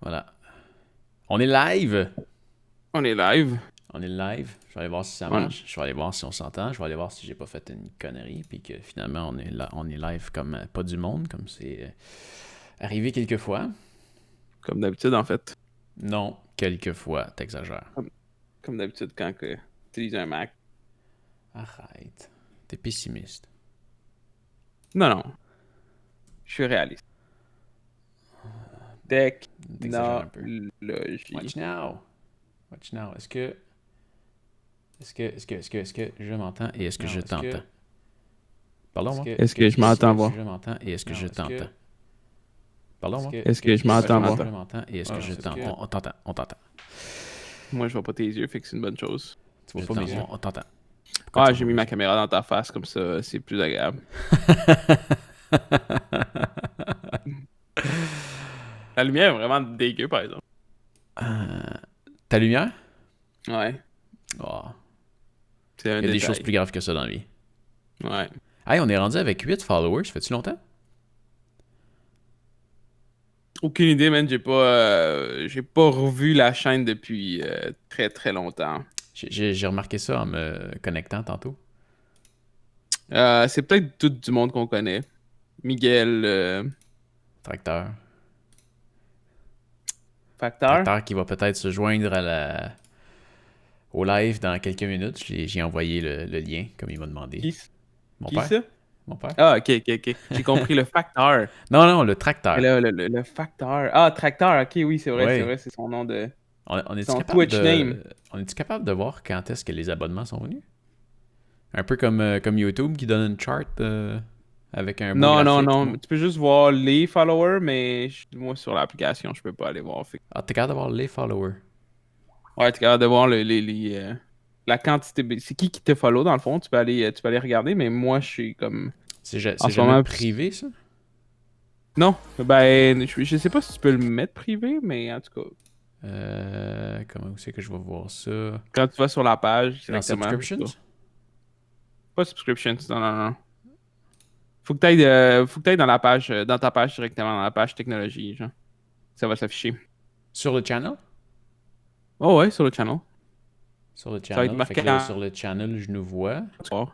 Voilà. On est live! On est live. On est live. Je vais aller voir si ça On... marche. Je vais aller voir si on s'entend. Je vais aller voir si j'ai pas fait une connerie. Puis que finalement, on est live comme pas du monde, comme c'est arrivé quelques fois. Comme d'habitude, en fait. Non, quelques fois. T'exagères. Comme d'habitude, quand tu utilises un Mac. Arrête. T'es pessimiste. Non, non. Je suis réaliste. T'exagères un peu. Technologie. Watch now. Watch now. Est-ce que je m'entends et est-ce que je t'entends? Pardon, moi? Est-ce que je m'entends voir? Est-ce que je m'entends et est-ce que je t'entends? Pardon, moi? Est-ce que je m'entends voir? Je m'entends et est-ce que je t'entends? On t'entend, on t'entend. Moi, je vois pas tes yeux, fait que c'est une bonne chose. Tu vois pas mes yeux? On t'entend. Ah, j'ai mis ma caméra dans ta face, comme ça, c'est plus agréable. La lumière est vraiment dégueu, par exemple. Ta lumière? Ouais. Oh. C'est un Il y a des détail. choses plus graves que ça dans la vie. Ouais. Hey, on est rendu avec 8 followers. Fait-tu longtemps? Aucune idée, man. J'ai pas revu la chaîne depuis très très longtemps. J'ai remarqué ça en me connectant tantôt. C'est peut-être tout du monde qu'on connaît. Miguel, Tracteur. Facteur. Tracteur qui va peut-être se joindre au live dans quelques minutes. J'ai envoyé le lien, comme il m'a demandé. Qui, Mon qui père? ça? Mon père? Ah, ok. J'ai compris le facteur. Non, le tracteur. Le facteur. Ah, tracteur, ok, oui, c'est Ouais. vrai, c'est son nom de. On est-tu Son capable Twitch name. On est-tu capable de voir quand est-ce que les abonnements sont venus? Un peu comme YouTube qui donne une chart avec un beau Non, graphique. non. Tu peux juste voir les followers, mais moi sur l'application, je peux pas aller voir. Ah, t'es capable de voir les followers. Ouais, t'es capable de voir la quantité. C'est qui te follow dans le fond? Tu peux aller regarder, mais moi, je suis comme. C'est En ce jamais moment. privé, ça? Non, ben, je sais pas si tu peux le mettre privé, mais en tout cas, Comment c'est que je vais voir ça? quand tu vas sur la page Dans directement. subscriptions? Pas subscriptions, non. Faut que t'ailles dans la page, dans ta page directement, dans la page technologie, genre. Ça va s'afficher. Sur le channel? Oh ouais, sur le channel. Sur le Ça va être channel. Fait marqué que là, sur le channel, je nous vois. tu peux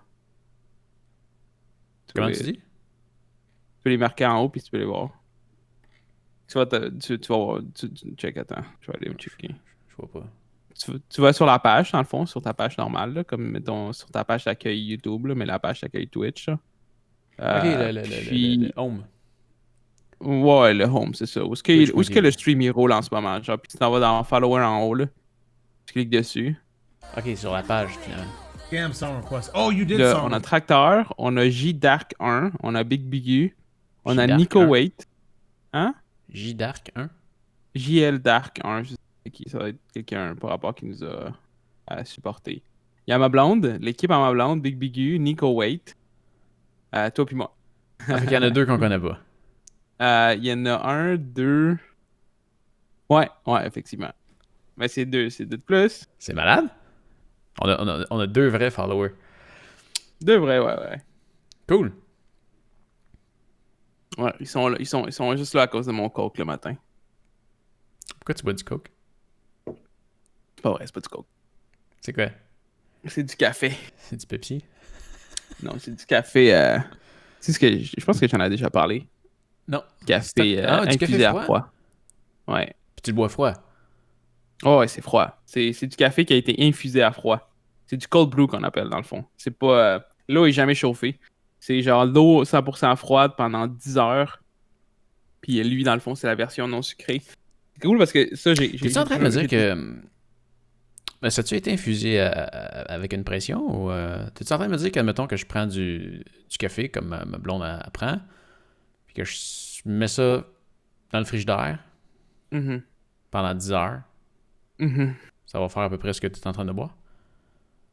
Comment les, tu dis? tu peux les marquer en haut, puis tu peux les voir. Tu vas voir, check, attends, je vais aller me checker. Je vois pas. Tu vas sur la page, dans le fond, sur ta page normale, là, comme mettons sur ta page d'accueil YouTube, là, mais la page d'accueil Twitch. Là. Ok, le Puis, home. ouais, le home, c'est ça. Où est-ce que le Twitch.tv. stream il roule en ce moment? Genre, puis tu t'en vas dans follower en haut, là. Tu cliques dessus. Ok, sur la page, finalement. Scam song request. Oh, you did Là, song. on a Tracteur, on a J-Dark 1, on a Big Bigu, on a J-Dark Nico 1. Wait. Hein? J-Dark 1. JL Dark 1, je sais pas qui, ça va être quelqu'un par rapport qui nous a supporté. Il y a ma blonde, l'équipe à ma blonde, Big Bigu, Nico Wait, toi puis moi. Ah, fait qu'il y en a deux qu'on connaît pas. Il y en a un, deux. Ouais, effectivement. Mais c'est deux de plus. C'est malade? On a deux vrais followers. Deux vrais, ouais. Cool. Ouais, ils sont là, ils sont juste là à cause de mon coke le matin. Pourquoi tu bois du coke? C'est pas vrai, c'est pas du coke. C'est quoi? C'est du café. C'est du Pepsi? Non, c'est du café. Tu sais ce que je pense que j'en ai déjà parlé. Non. Café du infusé café à froid? froid. Ouais. Puis tu le bois froid. Oh, ouais, c'est froid. C'est du café qui a été infusé à froid. C'est du cold brew qu'on appelle dans le fond. C'est pas. L'eau est jamais chauffée. C'est genre l'eau 100% froide pendant 10 heures. Puis lui, dans le fond, c'est la version non sucrée. C'est cool parce que ça, j'ai. T'es-tu en train de me dire que. Ça a-tu été infusé avec une pression ou. T'es-tu en train de me dire qu'admettons que je prends du café comme ma blonde elle prend, puis que je mets ça dans le frigidaire Mhm. pendant 10 heures, Mhm. ça va faire à peu près ce que tu es en train de boire?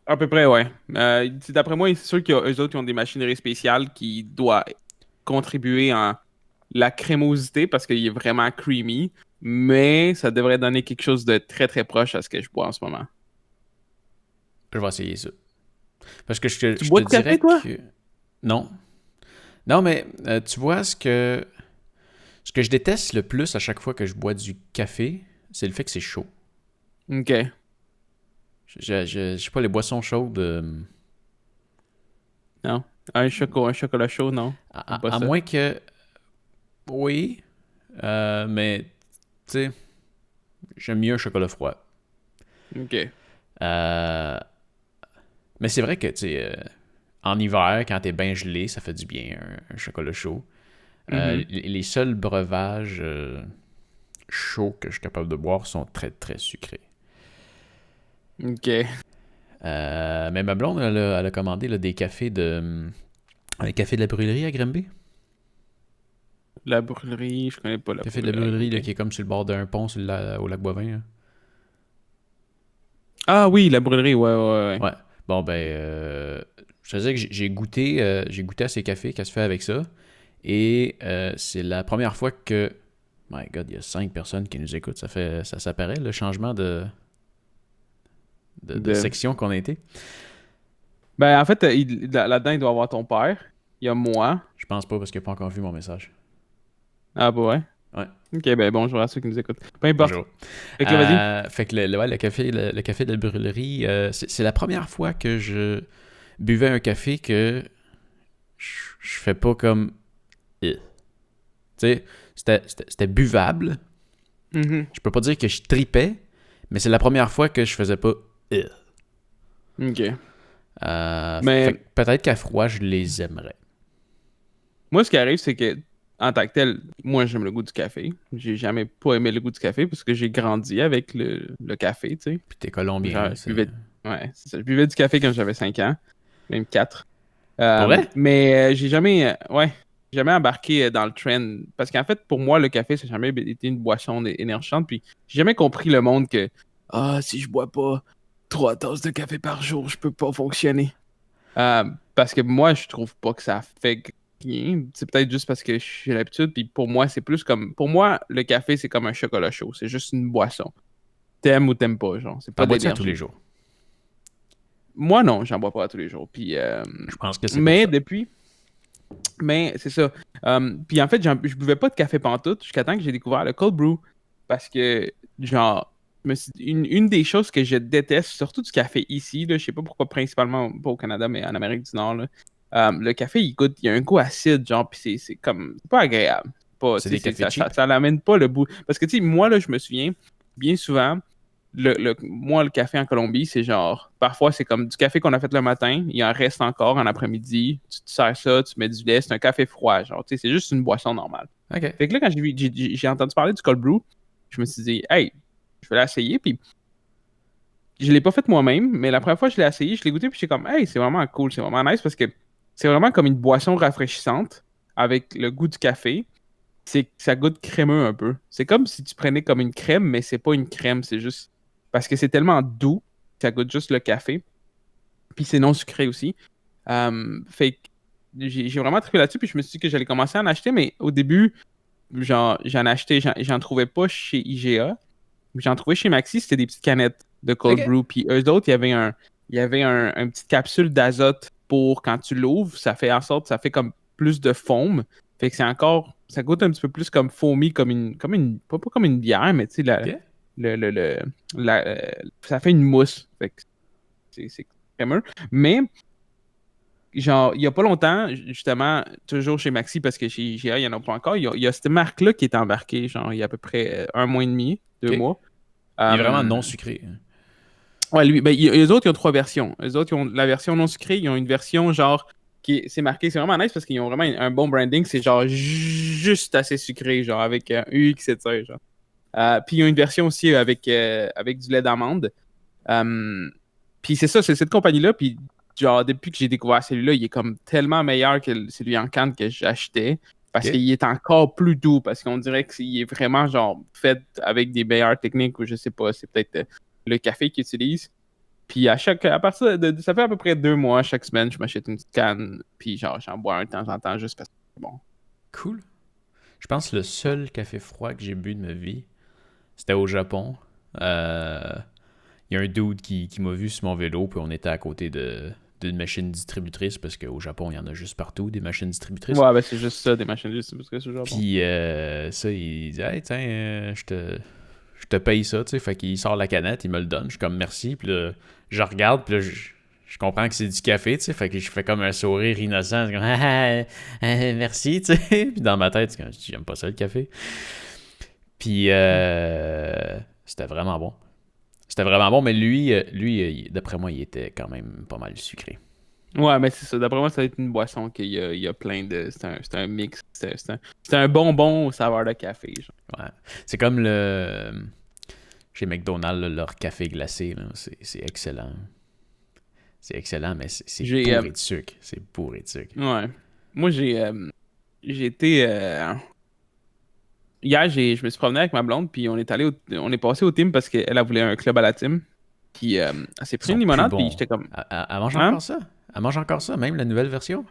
À peu près, ouais. D'après moi, c'est sûr qu'eux autres, ils ont des machineries spéciales qui doivent contribuer à la crémosité parce qu'il est vraiment creamy. Mais ça devrait donner quelque chose de très très proche à ce que je bois en ce moment. Je vais essayer ça. Parce que Tu je bois te de café, dirais toi? que. Non. Non, mais tu vois ce que Ce que je déteste le plus à chaque fois que je bois du café, c'est le fait que c'est chaud. Ok. Je sais pas, les boissons chaudes, Non. Un chocolat chaud, non. à, Pas à ça. moins que... Oui, mais, tu sais, j'aime mieux un chocolat froid. Ok. Euh, mais c'est vrai que, tu sais, en hiver, quand t'es bien gelé, ça fait du bien, un chocolat chaud. Mhm. Les seuls breuvages chauds que je suis capable de boire sont très, très sucrés. Ok. Mais ma blonde, elle a commandé là, des cafés les cafés de la brûlerie à Granby. La brûlerie, je connais pas la Café de la brûlerie. brûlerie là, Ok. qui est comme sur le bord d'un pont au lac Boivin. Là. Ah oui, la brûlerie, ouais. Ouais. Bon, ben, je te disais que j'ai goûté à ces cafés qu'elle se fait avec ça. Et c'est la première fois que... My God, il y a 5 personnes qui nous écoutent. Ça s'apparaît, le changement de De... section qu'on a été. Ben, en fait, là-dedans, il doit y avoir ton père. Il y a moi. Je pense pas parce qu'il n'a pas encore vu mon message. Ah, bah ouais. Ouais, Ok, ben bonjour à ceux qui nous écoutent. Peu importe. bonjour. Fait que là, vas-y. Fait que ouais, le café de la brûlerie, c'est la première fois que je buvais un café que je fais pas comme... Tu sais, c'était buvable. Mhm. Je peux pas dire que je tripais, mais c'est la première fois que je faisais pas... Ok. Fait Mais que peut-être qu'à froid, je les aimerais. moi, ce qui arrive, c'est que, en tant que tel, moi, j'aime le goût du café. J'ai jamais pas aimé le goût du café parce que j'ai grandi avec le café, tu sais. Puis t'es colombien, Genre, là, je buvais... Ouais, c'est ça. Je buvais du café quand j'avais 5 ans, même 4. Pour vrai? Mais j'ai jamais, ouais, jamais embarqué dans le trend. Parce qu'en fait, pour moi, le café, ça n'a jamais été une boisson énergisante. Puis j'ai jamais compris le monde que, ah, si je bois pas 3 tasses de café par jour, je peux pas fonctionner. Parce que moi, je trouve pas que ça fait rien. C'est peut-être juste parce que j'ai l'habitude. Puis pour moi, c'est plus comme. Pour moi, le café, c'est comme un chocolat chaud. C'est juste une boisson. T'aimes ou t'aimes pas, genre. C'est T'en pas de bois-tu à tous les l'énergie. jours? Moi, non, j'en bois pas tous les jours. Puis, Je pense que c'est pour mais ça. depuis. Mais c'est ça. Puis en fait, je buvais pas de café pantoute jusqu'à temps que j'ai découvert le cold brew. Parce que, genre, une des choses que je déteste, surtout du café ici, là, je sais pas pourquoi, principalement pas au Canada, mais en Amérique du Nord, là, le café, il y a un goût acide, genre, puis c'est comme, c'est pas agréable. Pas, C'est tu des sais, cafés cheap? ça l'amène pas le bout. Parce que, tu sais, moi, là, je me souviens, bien souvent, moi, le café en Colombie, c'est genre, parfois, c'est comme du café qu'on a fait le matin, il en reste encore en après-midi, tu te sers ça, tu mets du lait, c'est un café froid, genre, tu sais, c'est juste une boisson normale. OK. Fait que là, quand j'ai entendu parler du cold brew, je me suis dit, hey, je vais l'essayer, puis je l'ai pas fait moi-même, mais la première fois que je l'ai essayé, je l'ai goûté, puis j'étais comme, hey, c'est vraiment cool, c'est vraiment nice, parce que c'est vraiment comme une boisson rafraîchissante, avec le goût du café, ça goûte crémeux un peu. C'est comme si tu prenais comme une crème, mais c'est pas une crème, c'est juste parce que c'est tellement doux, ça goûte juste le café. Puis c'est non sucré aussi. Fait que j'ai vraiment trippé là-dessus, puis je me suis dit que j'allais commencer à en acheter, mais au début, genre, j'en trouvais pas chez IGA. J'en trouvais chez Maxi, c'était des petites canettes de cold OK. brew. Puis eux autres, il y avait un petite capsule d'azote pour quand tu l'ouvres, ça fait en sorte, ça fait comme plus de foam. Fait que ça goûte un petit peu plus comme foamy, pas comme une bière, mais tu sais, OK. ça fait une mousse. Fait que c'est crémeux. Mais, genre, il y a pas longtemps, justement, toujours chez Maxi, parce que chez IGA, il n'y en a pas encore, il y a cette marque-là qui est embarquée, genre, il y a à peu près un mois et demi, 2 mois. Il est vraiment Euh, non sucré. ouais, lui, ben, eux autres, ils ont 3 versions. Eux autres, ils ont la version non sucrée, ils ont une version genre c'est marqué, c'est vraiment nice parce qu'ils ont vraiment un bon branding, c'est genre juste assez sucré, genre avec un UX, etc. Genre. Puis ils ont une version aussi avec du lait d'amande. Puis c'est ça, c'est cette compagnie-là, puis genre depuis que j'ai découvert celui-là, il est comme tellement meilleur que celui en canne que j'achetais. Parce OK. qu'il est encore plus doux, parce qu'on dirait qu'il est vraiment genre fait avec des meilleures techniques, ou je sais pas, c'est peut-être le café qu'ils utilisent. Puis à partir ça fait à peu près 2 mois, chaque semaine, je m'achète une petite canne, puis genre j'en bois un de temps en temps juste parce que c'est bon. Cool. Je pense que le seul café froid que j'ai bu de ma vie, c'était au Japon. Il y a un dude qui m'a vu sur mon vélo, puis on était à côté d'une machine distributrice, parce qu'au Japon, il y en a juste partout, des machines distributrices. Ouais, ben c'est juste ça, des machines distributrices au Japon. Puis ça, il dit « Hey, tiens, je te paye ça, tu sais. » Fait qu'il sort la canette, il me le donne. Je suis comme « Merci. » Puis là, je regarde, puis là, je comprends que c'est du café, tu sais. Fait que je fais comme un sourire innocent. Je suis comme « merci, tu sais. » Puis dans ma tête, je dis « J'aime pas ça, le café. » Puis c'était vraiment bon. C'était vraiment bon, mais lui, d'après moi, il était quand même pas mal sucré. Ouais, mais c'est ça. D'après moi, ça va être une boisson qu'il y a plein de. C'est un mix. C'est un bonbon au saveur de café. Genre. Ouais. C'est comme chez McDonald's, là, leur café glacé. Là, c'est excellent. C'est excellent, mais c'est bourré de sucre. C'est bourré de sucre. Ouais. Moi, j'ai été. Hier, je me suis promené avec ma blonde, puis on est passé au Tim parce qu'elle voulait un club à la Tim. Puis elle s'est pris une limonade, puis j'étais comme. Elle mange encore ça? Elle mange encore ça, même la nouvelle version?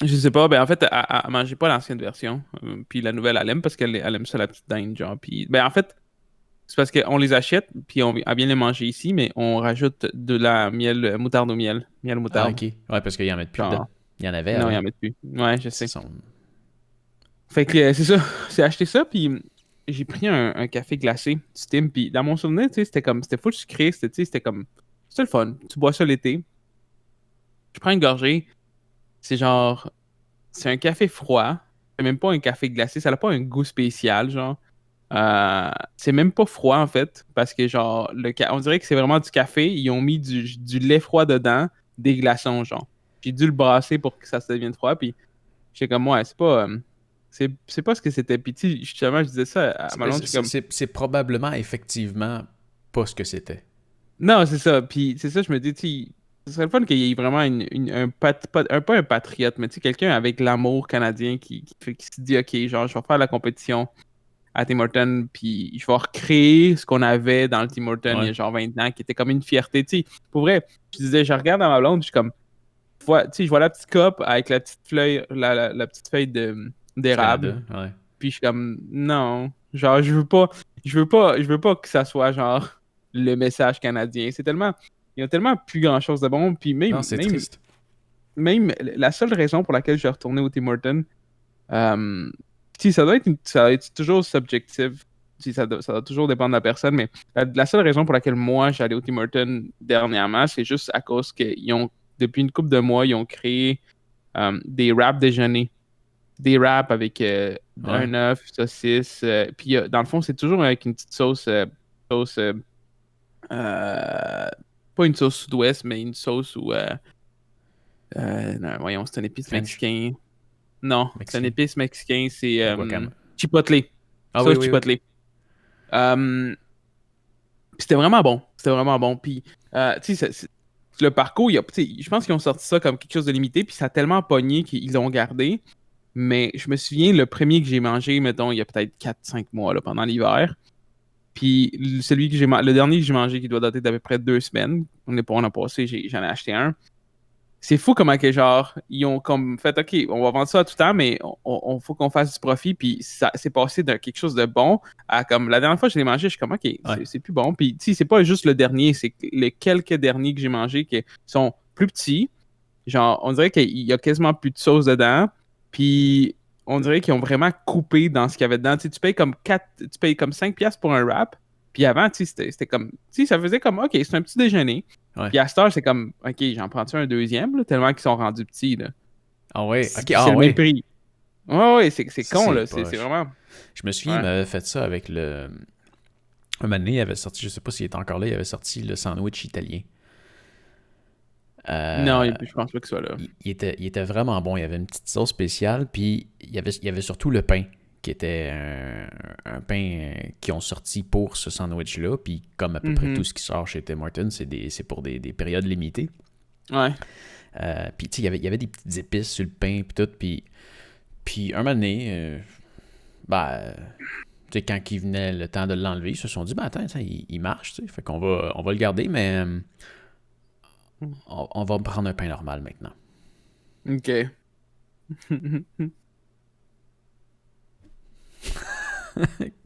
Je sais pas, ben en fait, elle mangeait pas l'ancienne version. Puis la nouvelle, elle aime parce qu'elle aime ça, la petite dinde, genre. Puis, ben en fait, c'est parce qu'on les achète, puis elle vient les manger ici, mais on rajoute de la miel, moutarde au miel. Miel moutarde. Ah, ok. Ouais, parce qu'ils en mettent plus Genre, dedans. Il y en avait. non, hein? ils en mettent plus. Ouais, je sais. Ils sont- Fait que c'est ça. C'est acheté ça, puis j'ai pris un café glacé du Tim, puis dans mon souvenir, tu sais, c'était full sucré, c'était comme, c'était le fun. Tu bois ça l'été. Je prends une gorgée, c'est genre, c'est un café froid, c'est même pas un café glacé, ça n'a pas un goût spécial, genre. C'est même pas froid en fait, parce que genre, on dirait que c'est vraiment du café, ils ont mis du lait froid dedans, des glaçons, genre. J'ai dû le brasser pour que ça se devienne froid, puis j'étais comme, ouais, c'est pas ce que c'était. Puis tu sais, justement, je disais ça à ma blonde, je suis comme, C'est probablement, effectivement, pas ce que c'était. non, c'est ça. Puis c'est ça, je me dis, tu sais, ce serait le fun qu'il y ait vraiment pas un patriote, mais tu sais, quelqu'un avec l'amour canadien qui se dit, OK, genre, je vais faire la compétition à Tim Hortons, puis je vais recréer ce qu'on avait dans le Tim Hortons il y a genre 20 ans, qui était comme une fierté. Tu sais, pour vrai, je disais, je regarde dans ma blonde, je suis comme, tu sais, je vois la petite coupe avec la petite feuille, la petite feuille d'érable. Canada, ouais. Puis je suis comme, non, genre, je veux pas que ça soit genre le message canadien. Il y a tellement plus grand chose de bon. Puis Non, c'est triste. même la seule raison pour laquelle je suis retourné au Tim Hortons, tu sais, ça doit être toujours subjectif. Tu sais, ça doit toujours dépendre de la personne, mais la seule raison pour laquelle moi j'allais au Tim Hortons dernièrement, c'est juste à cause qu'ils ont, depuis une couple de mois, ils ont créé des wraps déjeuner. Des wraps avec un œuf, saucisse. Puis dans le fond, c'est toujours avec une petite sauce. Pas une sauce sud-ouest, mais une sauce où. Non, voyons, c'est un épice French. mexicain. Non, c'est un épice mexicain, c'est Guacamole. chipotle. Ah Sauce oui. chipotle. Puis c'était vraiment bon. C'était vraiment bon. Puis, tu sais, le parcours, tu sais, je pense qu'ils ont sorti ça comme quelque chose de limité, puis ça a tellement pogné qu'ils l'ont gardé. Mais je me souviens, le premier que j'ai mangé, mettons, il y a peut-être 4-5 mois là, pendant l'hiver. Puis le dernier que j'ai mangé, qui doit dater d'à peu près 2 semaines, on a passé, j'en ai acheté un. C'est fou comment que genre, ils ont comme fait, OK, on va vendre ça à tout temps, mais on faut qu'on fasse du profit. Puis ça c'est passé de quelque chose de bon à comme, la dernière fois que je l'ai mangé, je suis comme, OK, c'est plus bon. Puis tu sais, c'est pas juste le dernier, c'est les quelques derniers que j'ai mangés qui sont plus petits. Genre, on dirait qu'il y a quasiment plus de sauce dedans. Puis on dirait qu'ils ont vraiment coupé dans ce qu'il y avait dedans. Tu sais, tu payes comme 5$ pour un wrap. Puis avant, tu sais, c'était comme. Tu sais, ça faisait comme OK, c'est un petit déjeuner. Ouais. Puis à cette heure, c'est comme OK, j'en prends-tu un deuxième, là, tellement qu'ils sont rendus petits. Là. Ah ouais, ok, C'est le même prix. Ouais, c'est con, là. C'est vraiment. Je me souviens, il m'avait fait ça avec le. Un moment donné, il avait sorti, je sais pas s'il est encore là, il avait sorti le sandwich italien. Non, je pense pas que ce soit là. Il était vraiment bon. Il y avait une petite sauce spéciale, puis il y avait surtout le pain, qui était un pain qu'ils ont sorti pour ce sandwich-là. Puis comme à peu près tout ce qui sort chez Tim Hortons, c'est pour des périodes limitées. Ouais. Puis tu sais, il y avait des petites épices sur le pain, puis tout. Puis un moment donné, tu sais, quand il venait le temps de l'enlever, ils se sont dit, attends, il marche, tu sais. Fait qu'on va le garder, mais... On va prendre un pain normal maintenant. OK.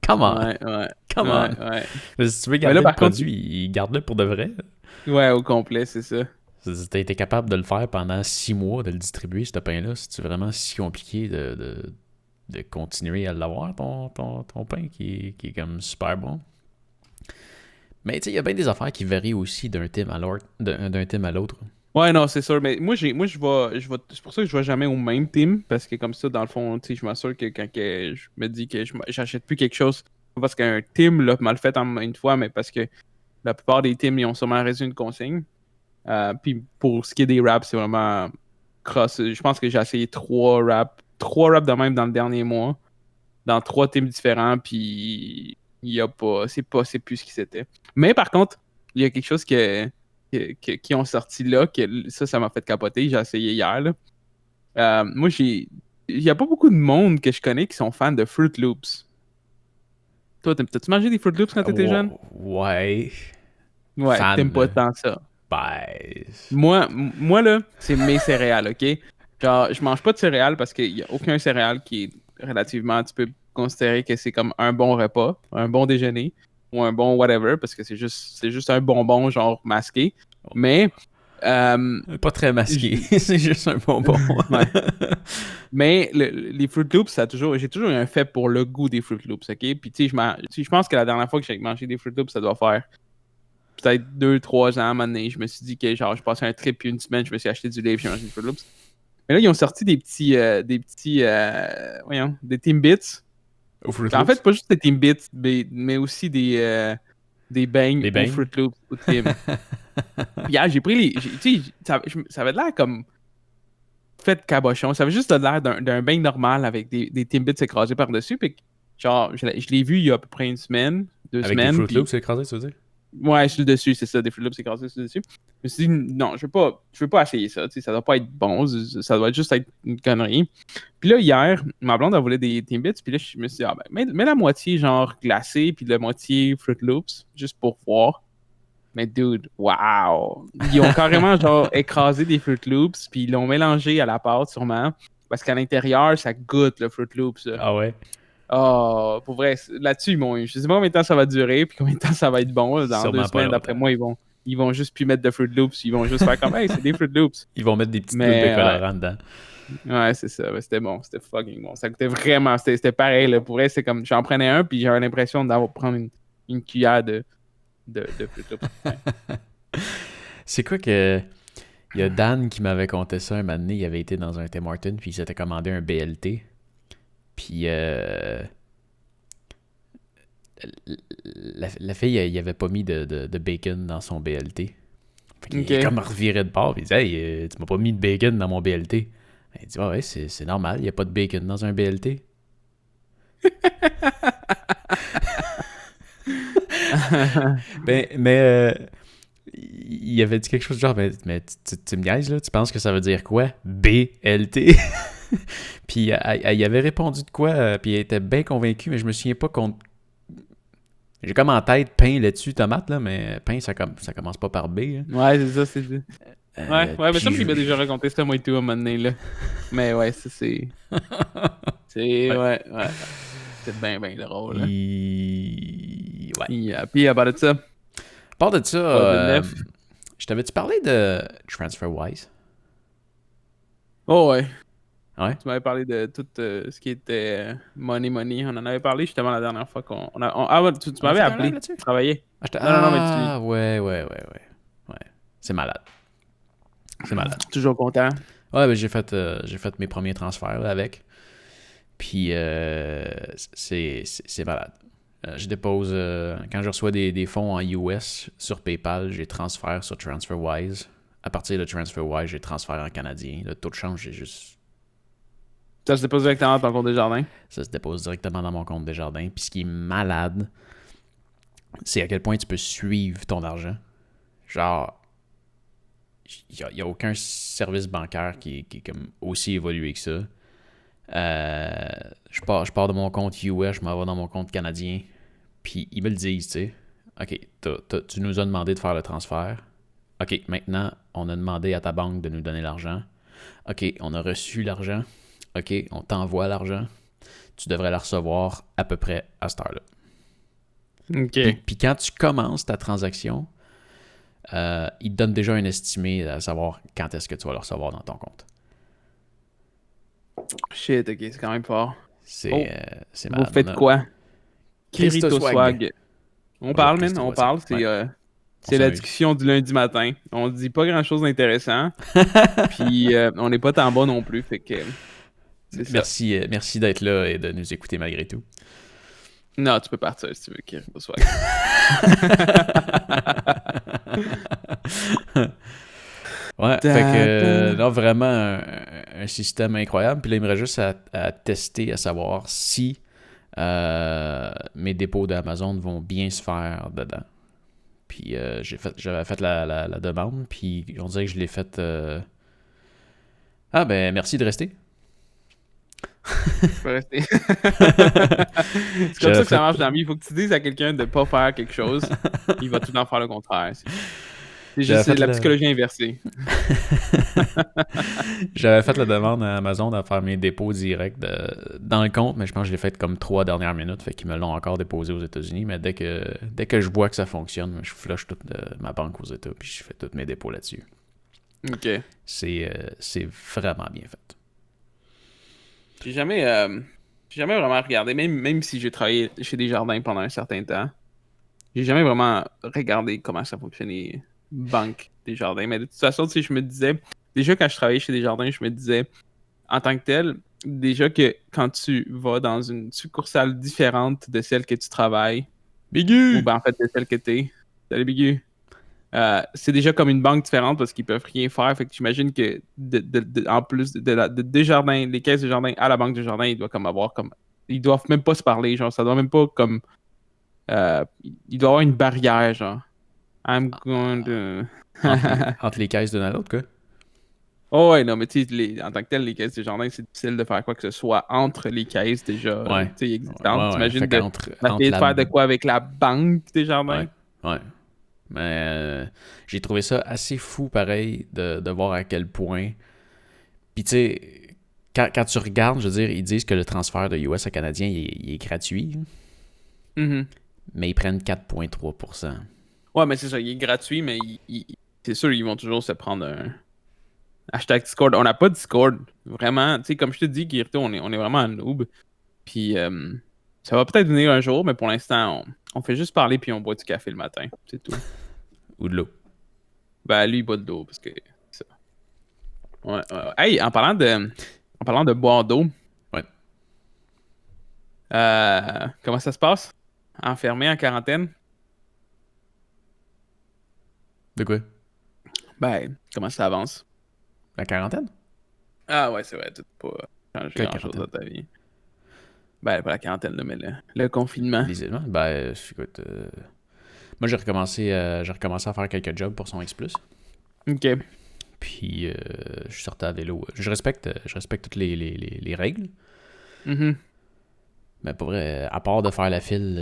Come on! Ouais. Come on! Ouais. Si tu veux garder le produit, garde-le pour de vrai. Ouais, au complet, c'est ça. T'as été capable de le faire pendant 6 mois, de le distribuer, ce pain-là. C'est vraiment si compliqué de continuer à l'avoir, ton pain, qui est comme super bon. Mais tu sais, il y a bien des affaires qui varient aussi d'un team à l'autre. Ouais, non, c'est sûr. Mais moi, je vais. C'est pour ça que je vais jamais au même team. Parce que comme ça, dans le fond, tu sais, je m'assure que quand je me dis que j'achète plus quelque chose, pas parce qu'un team l'a mal fait une fois, mais parce que la plupart des teams, ils ont sûrement reçu une consigne. Puis pour ce qui est des wraps, c'est vraiment cross. Je pense que j'ai essayé 3 wraps de même dans le dernier mois, dans 3 teams différents, puis il y a pas, c'est plus ce qui c'était. Mais par contre, il y a quelque chose qui ont sorti là, que ça m'a fait capoter. J'ai essayé hier, là. Moi, il y a pas beaucoup de monde que je connais qui sont fans de Fruit Loops. Toi, t'as-tu mangé des Fruit Loops quand t'étais jeune? Ouais. Ouais, Fan, t'aimes pas là. tant ça. Ben. Moi, là, c'est mes céréales, OK? Genre, je mange pas de céréales parce qu'il y a aucun céréale qui est relativement... Tu peux considérer que c'est comme un bon repas, un bon déjeuner, ou un bon whatever, parce que c'est juste un bonbon, genre, masqué. Mais... Pas très masqué. C'est juste un bonbon. Ouais. Mais les Fruit Loops, j'ai toujours eu un fait pour le goût des Fruit Loops, OK? Puis tu sais, je pense que la dernière fois que j'ai mangé des Fruit Loops, ça doit faire peut-être 2-3 ans à un moment donné. Je me suis dit que genre je passais un trip puis une semaine, je me suis acheté du lait et j'ai mangé des Fruit Loops. Mais là, ils ont sorti des Timbits. Au Fruit En Loops. fait, pas juste des Timbits, mais aussi des beignes Des aux beignes. Fruit Loops au Tim. Puis hier, j'ai pris tu sais, ça avait l'air comme fait cabochon. Ça avait juste l'air d'un beigne normal avec des Timbits écrasés par-dessus. Puis genre, je l'ai vu il y a à peu près une semaine, 2 Avec des semaines. Fruit Puis Loops écrasés, tu veux dire? ouais, sur le dessus, c'est ça, des Fruit Loops écrasés sur le dessus. Je me suis dit, non, je veux pas essayer ça, tu sais, ça doit pas être bon, ça doit juste être une connerie. Puis là, hier, ma blonde a voulu des Timbits, puis là, je me suis dit, ah ben, mets la moitié genre glacée, puis la moitié Fruit Loops, juste pour voir. Mais dude, wow! Ils ont carrément genre écrasé des Fruit Loops, puis ils l'ont mélangé à la pâte, sûrement, parce qu'à l'intérieur, ça goûte le Fruit Loops, là. Ah ouais? Oh, pour vrai, là-dessus, je sais pas combien de temps ça va durer, puis combien de temps ça va être bon. Là, dans Sûrement 2 pas semaines, longtemps. d'après moi, ils vont juste plus mettre de Fruit Loops. Ils vont juste faire comme, hey, c'est des Fruit Loops. Ils vont mettre des petites Mais, gouttes de colorant dedans. Ouais, c'est ça. Ouais, c'était bon. C'était fucking bon. Ça coûtait vraiment. C'était pareil. Là. Pour vrai, c'est comme, j'en prenais un, puis j'avais l'impression d'avoir prendre une cuillère de Fruit Loops. Ouais. C'est quoi que... Il y a Dan qui m'avait conté ça un moment donné. Il avait été dans un Tim Hortons, puis il s'était commandé un BLT. Puis... La fille, il avait pas mis de bacon dans son BLT. Fait qu'il Ok. est comme reviré de bord. Il dit, hey, tu m'as pas mis de bacon dans mon BLT. Il dit, ouais, c'est normal, il n'y a pas de bacon dans un BLT. mais il avait dit quelque chose du genre, mais tu me niaises, là, tu penses que ça veut dire quoi? BLT? Puis il avait répondu de quoi, puis il était bien convaincu, mais je me souviens pas qu'on... J'ai comme en tête pain, laitue, tomate, là, mais pain, ça commence pas par B. Là. Ouais, c'est ça, c'est ça. Ouais, mais puis ça, il m'a déjà raconté ça, moi et tout, à un moment donné, là. Mais ouais, ça, c'est... ouais. C'était bien drôle, là. Ouais. Puis, à part de ça... À part de ça, Pas de neuf. je t'avais-tu parlé de TransferWise? Oh, ouais. Ouais. Tu m'avais parlé de tout ce qui était money. On en avait parlé justement la dernière fois qu'on... ouais, tu On a m'avais fait un appelé live là-dessus? pour travailler. Non, mais ouais. C'est malade. C'est malade. Toujours content. Ouais, ben j'ai fait mes premiers transferts là, avec. Puis c'est malade. Je dépose... quand je reçois des fonds en US sur PayPal, j'ai transfert sur TransferWise. À partir de TransferWise, j'ai transfert en canadien. Le taux de change, j'ai juste... Ça se dépose directement dans ton compte Desjardins. Ça se dépose directement dans mon compte Desjardins. Puis ce qui est malade, c'est à quel point tu peux suivre ton argent. Genre, il n'y a aucun service bancaire qui est comme aussi évolué que ça. Je pars de mon compte US, je m'en vais dans mon compte canadien. Puis ils me le disent, tu sais. OK, tu nous as demandé de faire le transfert. OK, maintenant, on a demandé à ta banque de nous donner l'argent. OK, on a reçu l'argent. OK, on t'envoie l'argent. Tu devrais la recevoir à peu près à cette heure-là. OK. Puis quand tu commences ta transaction, ils te donnent déjà un estimé à savoir quand est-ce que tu vas le recevoir dans ton compte. Shit, ok, c'est quand même fort. C'est Oh, c'est vous malade. faites quoi? Christo Kirito Swag. Swag. On parle, man, Christo on Swag. parle. Ouais. C'est On la s'amuse. discussion du lundi matin. On dit pas grand-chose d'intéressant. Puis on n'est pas tant bas non plus, fait que c'est ça. Merci d'être là et de nous écouter malgré tout. Non, tu peux partir si tu veux, Kirito Swag. Ouais, fait que non, vraiment un système incroyable. Puis là, il me reste juste à tester, à savoir si mes dépôts d'Amazon vont bien se faire dedans. Puis j'avais fait la demande, puis on dirait que je l'ai faite. Ah ben merci de rester. Tu peux rester. C'est comme ça que ça marche dans la vie. Il faut que tu dises à quelqu'un de pas faire quelque chose. Il va tout le temps faire le contraire. C'est juste la psychologie inversée. J'avais fait la demande à Amazon de faire mes dépôts directs dans le compte, mais je pense que je l'ai fait comme 3 dernières minutes, fait qu'ils me l'ont encore déposé aux États-Unis. Mais dès que je vois que ça fonctionne, je flush toute ma banque aux États, puis je fais tous mes dépôts là-dessus. Ok. C'est vraiment bien fait. J'ai jamais vraiment regardé, même si j'ai travaillé chez Desjardins pendant un certain temps, j'ai jamais vraiment regardé comment ça fonctionnait, banque Desjardins. Mais de toute façon, tu sais, je me disais, déjà quand je travaillais chez Desjardins, je me disais, en tant que tel, déjà que quand tu vas dans une succursale différente de celle que tu travailles, Bigu! ou ben en fait de celle que t'es, salut Bigu, c'est déjà comme une banque différente parce qu'ils peuvent rien faire. Fait que j'imagine que en plus de Desjardins, les caisses Desjardins à la banque Desjardins, ils doivent comme avoir comme. Ils doivent même pas se parler, genre, ça doit même pas comme. Il doit y avoir une barrière, genre. I'm going to. Entre les caisses d'une à l'autre, quoi. Oh ouais, non, mais tu sais, en tant que tel, les caisses Desjardins, c'est difficile de faire quoi que ce soit entre les caisses déjà Ouais. existantes. Ouais. T'imagines Fait d'essayer de la... faire de quoi avec la banque Desjardins? Ouais. Mais j'ai trouvé ça assez fou, pareil, de voir à quel point. Puis tu sais, quand tu regardes, je veux dire, ils disent que le transfert de US à Canadien, il est gratuit, Mm-hmm. mais ils prennent 4,3%. Ouais, mais c'est ça, il est gratuit, mais c'est sûr, ils vont toujours se prendre un hashtag Discord. On n'a pas Discord, vraiment. Tu sais, comme je te dis, Kirito, on est vraiment un noob. Puis ça va peut-être venir un jour, mais pour l'instant, on fait juste parler puis on boit du café le matin. C'est tout. Ou de l'eau. Ben, lui, il boit de l'eau parce que ça. Ouais. Hey, en parlant de boire d'eau. Ouais. Comment ça se passe? Enfermé en quarantaine? De quoi? Ben, comment ça avance? La quarantaine? Ah ouais, c'est vrai, tu n'as pas changé Quelle grand-chose dans quarantaine? ta vie. Ben, pas la quarantaine, là, mais le confinement. L'isolement? Ben, écoute... Moi, j'ai recommencé à faire quelques jobs pour son X+. Ok. Puis, je suis sorti à vélo. Je respecte toutes les règles. Mhm. Mais pour vrai, à part de faire la file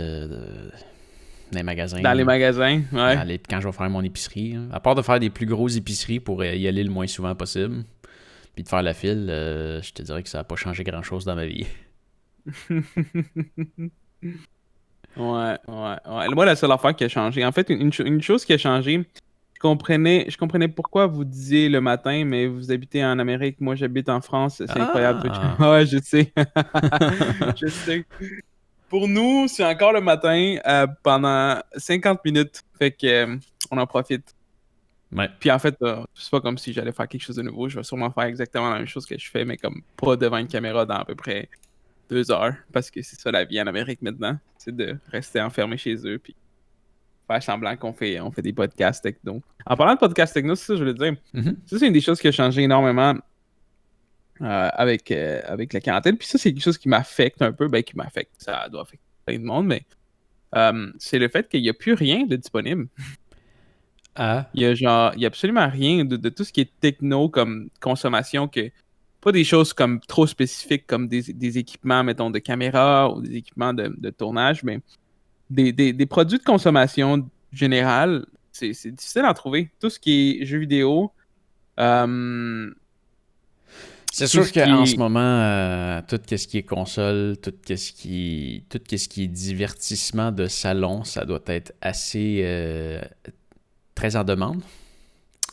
dans les magasins. Dans les magasins, ouais. Quand je vais faire mon épicerie. Hein. À part de faire des plus grosses épiceries pour y aller le moins souvent possible. Puis de faire la file, je te dirais que ça n'a pas changé grand-chose dans ma vie. Ouais. Moi, la seule affaire qui a changé, en fait, une chose qui a changé, je comprenais pourquoi vous disiez le matin, mais vous habitez en Amérique, moi j'habite en France, c'est incroyable. Ouais, je sais. Je sais. Pour nous, c'est encore le matin pendant 50 minutes. Fait que on en profite. Ouais. Puis en fait, c'est pas comme si j'allais faire quelque chose de nouveau. Je vais sûrement faire exactement la même chose que je fais, mais comme pas devant une caméra dans à peu près 2 heures. Parce que c'est ça la vie en Amérique maintenant. C'est de rester enfermé chez eux puis faire semblant on fait des podcasts techno. En parlant de podcasts techno, c'est ça que je voulais dire. Mm-hmm. Ça, c'est une des choses qui a changé énormément avec la quarantaine. Puis ça, c'est quelque chose qui m'affecte un peu. Ben, qui m'affecte. Ça doit affecter plein de monde, mais c'est le fait qu'il n'y a plus rien de disponible. Il y a absolument rien de tout ce qui est techno comme consommation pas des choses comme trop spécifiques comme des équipements, mettons, de caméra ou des équipements de tournage, mais des produits de consommation générale, c'est difficile à trouver. Tout ce qui est jeux vidéo, c'est sûr qu'en ce moment, tout ce qui est console, tout ce qui est divertissement de salon, ça doit être assez très en demande.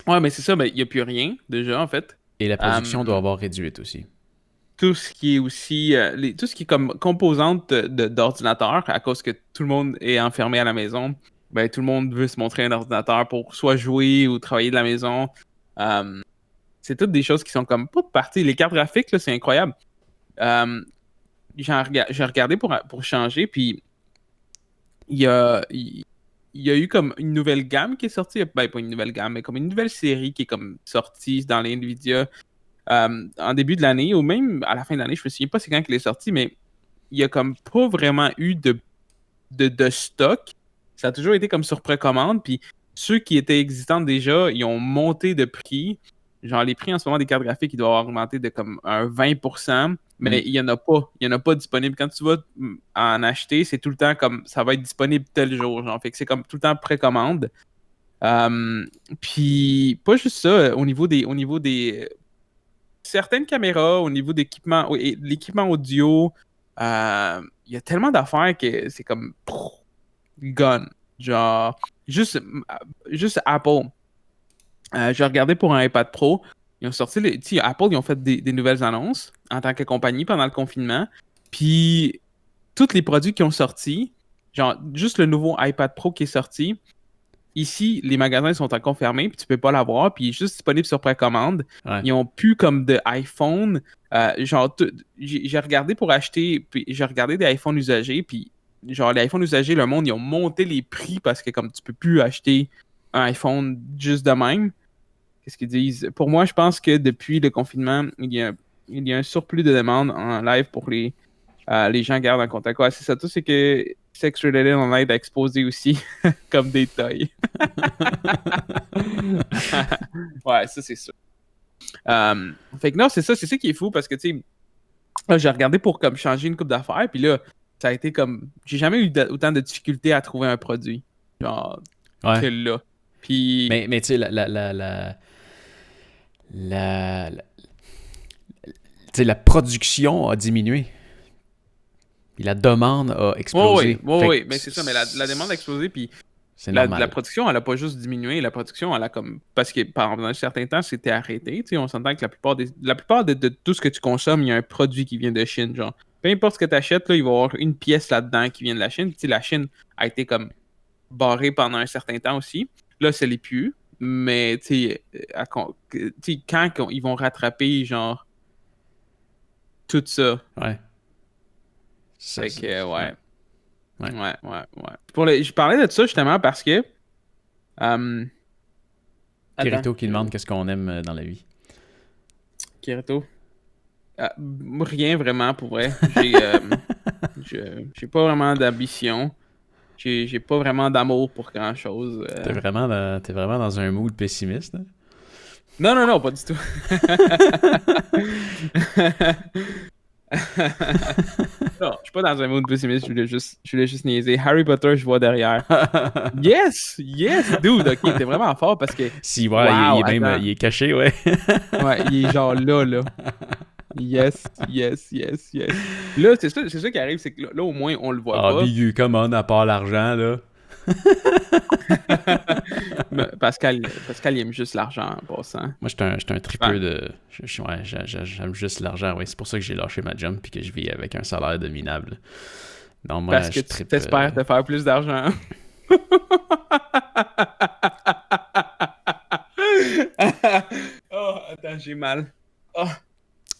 Ouais, mais c'est ça, il n'y a plus rien, déjà, en fait. Et la production doit avoir réduite aussi. Tout ce qui est aussi... tout ce qui est comme composante d'ordinateur, à cause que tout le monde est enfermé à la maison, ben tout le monde veut se montrer un ordinateur pour soit jouer ou travailler de la maison. C'est toutes des choses qui sont comme pas parties. Les cartes graphiques, là, c'est incroyable. J'ai regardé pour changer, puis il y a eu comme une nouvelle gamme qui est sortie. Ben, pas une nouvelle gamme, mais comme une nouvelle série qui est comme sortie dans les Nvidia en début de l'année, ou même à la fin de l'année, je me souviens pas c'est quand qu'elle est sortie, mais il y a comme pas vraiment eu de stock. Ça a toujours été comme sur précommande, puis ceux qui étaient existants déjà, ils ont monté de prix. Genre, les prix en ce moment des cartes graphiques, ils doivent augmenter de comme un 20%, mais il y en a pas. Il y en a pas disponible. Quand tu vas en acheter, c'est tout le temps comme ça va être disponible tel jour. Genre, fait que c'est comme tout le temps précommande. Puis, pas juste ça, au niveau des certaines caméras, au niveau d'équipement, l'équipement audio, il y a tellement d'affaires que c'est comme gone. Genre, juste Apple. J'ai regardé pour un iPad Pro. Ils ont sorti Apple, ils ont fait des nouvelles annonces en tant que compagnie pendant le confinement. Puis, tous les produits qui ont sorti, genre, juste le nouveau iPad Pro qui est sorti, ici, les magasins sont encore fermés, puis tu peux pas l'avoir, puis il est juste disponible sur précommande. Ouais. Ils ont plus comme de iPhone. Genre, j'ai regardé pour acheter, puis j'ai regardé des iPhones usagés, puis genre, les iPhones usagés, le monde, ils ont monté les prix parce que comme tu peux plus acheter un iPhone juste de même. Qu'est-ce qu'ils disent? Pour moi, je pense que depuis le confinement, il y a un surplus de demandes en live pour les gens gardent en contact. Ouais, c'est ça. Tout c'est que Sex Related Online a exposé aussi comme des toys. Ouais, ça c'est sûr. Fait que non, c'est ça qui est fou parce que tu sais, là, j'ai regardé pour comme changer une coupe d'affaires, puis là, ça a été comme. J'ai jamais eu autant de difficultés à trouver un produit. Genre, que là. Puis. Mais tu sais, la production a diminué. Puis la demande a explosé. Oui, mais c'est ça, mais la demande a explosé, puis c'est normal. La production, elle a pas juste diminué, la production, elle a comme... Parce que pendant un certain temps, c'était arrêté, tu sais, on s'entend que la plupart de tout ce que tu consommes, il y a un produit qui vient de Chine, genre. Peu importe ce que tu achètes, là, il va y avoir une pièce là-dedans qui vient de la Chine, tu sais, la Chine a été comme barrée pendant un certain temps aussi. Là, ça l'est plus, mais, tu sais, quand ils vont rattraper, genre, tout ça. Ouais. Fait que, ouais. Je parlais de ça justement parce que. Kirito qui demande qu'est-ce qu'on aime dans la vie. Kirito. Rien vraiment pour vrai. J'ai pas vraiment d'ambition. J'ai pas vraiment d'amour pour grand chose. T'es vraiment dans un mood pessimiste, hein? Non, pas du tout. Non, je suis pas dans un mood pessimiste, je voulais juste niaiser. Harry Potter, je vois derrière. Yes, dude, ok, t'es vraiment fort parce que... Si, ouais, wow, il est caché, ouais. Ouais, il est genre là. Yes. Là, c'est ça qui arrive, c'est que là, au moins, on le voit pas. Ah, Bigu, come on, à part l'argent, là. Pascal, il aime juste l'argent en passant. Moi, j'étais un tripeux de... Ouais, j'aime juste l'argent, ouais. C'est pour ça que j'ai lâché ma job puis que je vis avec un salaire de minable. Non, moi, parce que tu t'espères te faire plus d'argent. Oh, attends, j'ai mal. Oh.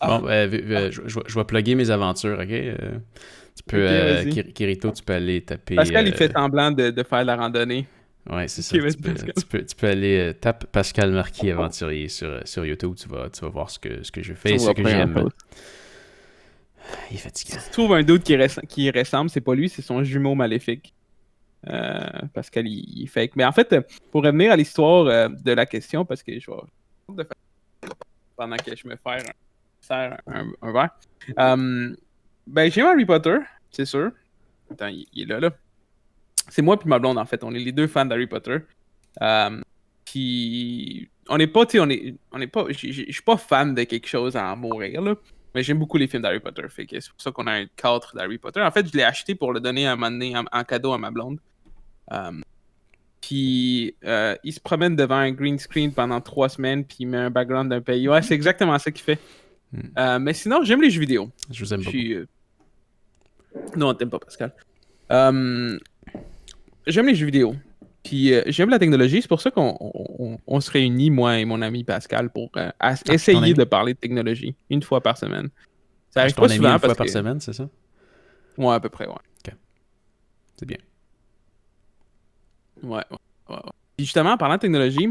Bon, je vais plugger mes aventures, ok? Tu peux, Kirito, tu peux aller taper... Pascal, il fait semblant de faire de la randonnée. Ouais, c'est ça. Tu peux aller tape Pascal Marquis aventurier sur YouTube. Tu vas voir ce que je fais et ce que j'aime. Il est fatiguant. Si tu trouves un doute qui ressemble, c'est pas lui, c'est son jumeau maléfique. Pascal, il est fake. Mais en fait, pour revenir à l'histoire de la question, parce que je vais pendant que je me sers un verre. Ben, j'aime Harry Potter, c'est sûr. Attends, il est là. C'est moi puis ma blonde, en fait. On est les deux fans d'Harry Potter. Puis, on n'est pas, tu sais, on est pas... Je suis pas fan de quelque chose à en mourir, là. Mais j'aime beaucoup les films d'Harry Potter. Fait que c'est pour ça qu'on a un cadre d'Harry Potter. En fait, je l'ai acheté pour le donner un moment donné en cadeau à ma blonde. Puis il se promène devant un green screen pendant 3 semaines, puis il met un background d'un pays. Ouais, c'est exactement ça qu'il fait. Mais sinon, j'aime les jeux vidéo. Je vous aime beaucoup. Non, t'aimes pas, Pascal. J'aime les jeux vidéo. Puis j'aime la technologie. C'est pour ça qu'on se réunit, moi et mon ami Pascal, pour essayer de parler de technologie une fois par semaine. Ça arrive pas souvent une fois par semaine, c'est ça? Ouais, à peu près, ouais. Ok. C'est bien. Ouais. Puis justement, en parlant de technologie...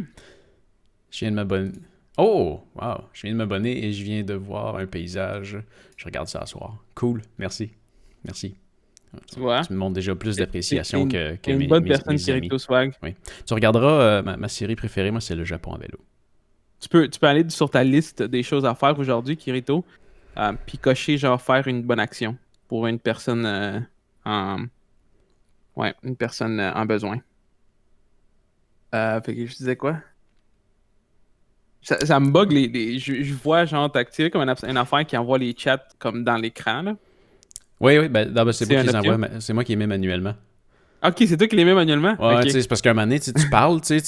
Je viens de m'abonner. Oh! Wow! Je viens de m'abonner et je viens de voir un paysage. Je regarde ça ce soir. Cool. Merci. Tu vois? Tu me montres déjà plus d'appréciation que une bonne mes personne, amis. Kirito Swag. Oui. Tu regarderas ma série préférée, moi, c'est le Japon à vélo. Tu peux aller sur ta liste des choses à faire aujourd'hui, Kirito, puis cocher genre faire une bonne action pour une personne en besoin. Fait que je disais quoi? Ça me bug je vois genre t'activer comme une affaire qui envoie les chats comme dans l'écran là. Oui, ben c'est moi qui les un envoie, c'est moi qui les mets manuellement. Ok, c'est toi qui les mets manuellement? Ouais, Okay. c'est parce qu'à un moment donné, tu parles, tu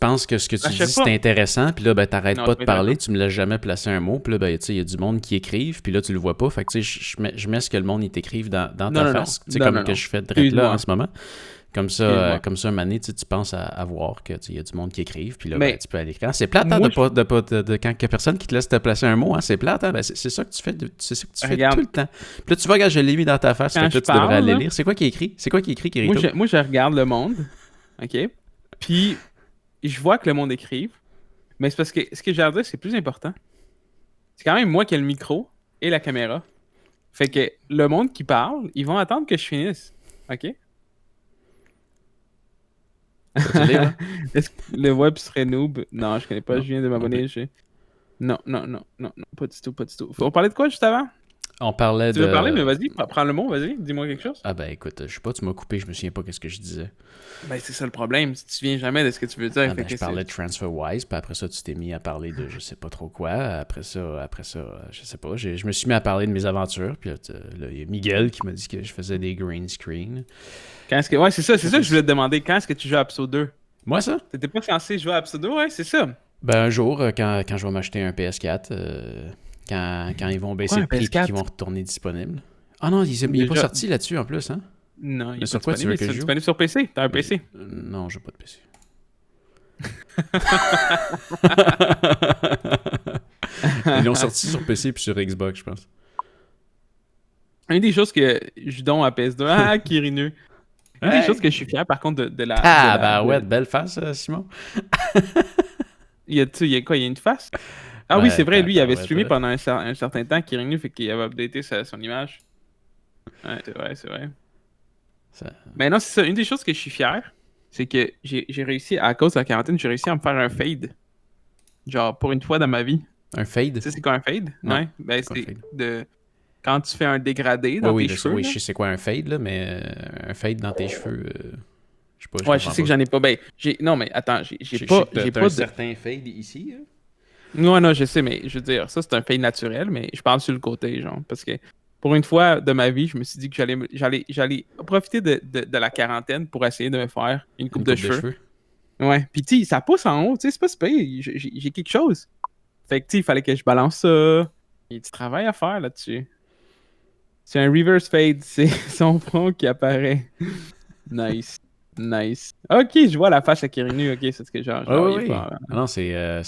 penses que ce que tu dis c'est intéressant, puis là, ben, t'arrêtes pas de parler, tu me laisses jamais placer un mot, puis là, ben, tu sais, il y a du monde qui écrive, puis là, tu le vois pas, fait que tu sais, je mets ce que le monde il t'écrive dans ta face, tu sais, comme que je fais direct là en ce moment. Comme ça, un moment donné, tu penses à voir qu'il y a du monde qui écrive, puis là, ben, tu peux aller l'écran. C'est plate, hein, de quand il y a personne qui te laisse te placer un mot, hein, c'est plate, hein, ben, c'est ça que tu fais, c'est ça que tu fais tout le temps. Puis là, tu vois, regarde, je l'ai mis dans ta face, fait que là, tu devrais aller lire. C'est quoi qui est écrit? C'est quoi qui est écrit, Kirito? Moi, je regarde le monde, ok? Puis, je vois que le monde écrive, mais c'est parce que ce que j'ai à dire, c'est plus important. C'est quand même moi qui ai le micro et la caméra. Fait que le monde qui parle, ils vont attendre que je finisse, ok? Est-ce que le web serait noob? Non, je connais pas, je viens de m'abonner. Non, pas du tout. On parlait de quoi juste avant? On parlait tu veux parler, mais vas-y, prends le mot, vas-y, dis-moi quelque chose. Ah ben écoute, je sais pas, tu m'as coupé, je me souviens pas qu'est-ce que je disais. Ben c'est ça le problème, si tu viens jamais de ce que tu veux dire. Je parlais de TransferWise, puis après ça, tu t'es mis à parler de je sais pas trop quoi. Après ça, je sais pas, je me suis mis à parler de mes aventures, puis là, il y a Miguel qui m'a dit que je faisais des green screen. Ouais, c'est ça que je voulais te demander. Quand est-ce que tu joues à Episode 2? Moi, ça? T'étais pas censé jouer à Episode 2? Ouais, c'est ça. Ben, un jour, quand je vais m'acheter un PS4, quand ils vont baisser le prix et qu'ils vont retourner disponible. Ah non, il est pas sorti là-dessus en plus, hein? Non, il est sur quoi tu veux que je joue? disponible sur PC? T'as un PC? Non, j'ai pas de PC. Ils l'ont sorti sur PC puis sur Xbox, je pense. Une des choses que je donne à PS2, Kirinu. Une des choses que je suis fier par contre de la. Ouais, belle face, Simon. Il y a quoi? Il y a une face? Ah oui, c'est vrai, lui, il avait streamé pendant un certain temps, Kirinu, fait qu'il avait updaté son image. Ouais, c'est vrai. Mais non, c'est ça. Une des choses que je suis fier, c'est que j'ai réussi, à cause de la quarantaine, j'ai réussi à me faire un fade. Genre, pour une fois dans ma vie. Un fade? Tu sais, c'est quoi un fade? Non. Ouais. Ben, c'est de. Quand tu fais un dégradé dans tes cheveux. Oui, je sais c'est quoi un fade, là, mais un fade dans tes cheveux, je sais pas. Ouais, je sais que j'en ai pas. Ben, non, mais attends, j'ai pas un certain fade ici, là. Non, je sais, mais je veux dire, ça, c'est un fade naturel, mais je parle sur le côté, genre, parce que pour une fois de ma vie, je me suis dit que j'allais profiter de la quarantaine pour essayer de me faire une coupe de cheveux. Ouais, puis tu sais, ça pousse en haut, tu sais, c'est pas super, j'ai quelque chose. Fait que tu sais, il fallait que je balance ça. Il y a du travail à faire là-dessus. C'est un reverse fade, c'est son front qui apparaît. Nice. Ok, je vois la face à Kirinu, ok, c'est ce que genre. Oui. Non, c'est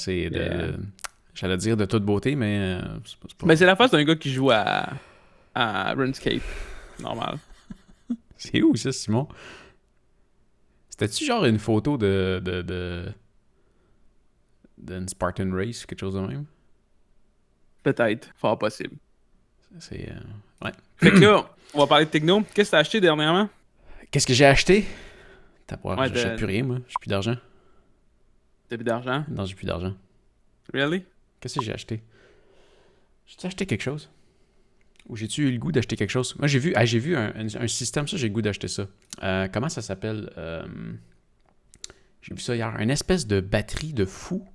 j'allais dire de toute beauté, mais c'est pas... Mais c'est la face d'un gars qui joue à RuneScape. Normal. C'est où ça, Simon? C'était-tu genre une photo d'une Spartan Race ou quelque chose de même? Peut-être, fort possible. C'est... ouais. Fait que là, on va parler de techno. Qu'est-ce que t'as acheté dernièrement? Qu'est-ce que j'ai acheté? J'achète plus rien, moi. J'ai plus d'argent. T'as plus d'argent? Non, j'ai plus d'argent. Really? Qu'est-ce que j'ai acheté? J'ai acheté quelque chose? Ou j'ai-tu eu le goût d'acheter quelque chose? Moi, j'ai vu un système, ça, j'ai le goût d'acheter ça. Comment ça s'appelle? J'ai vu ça hier. Une espèce de batterie de fou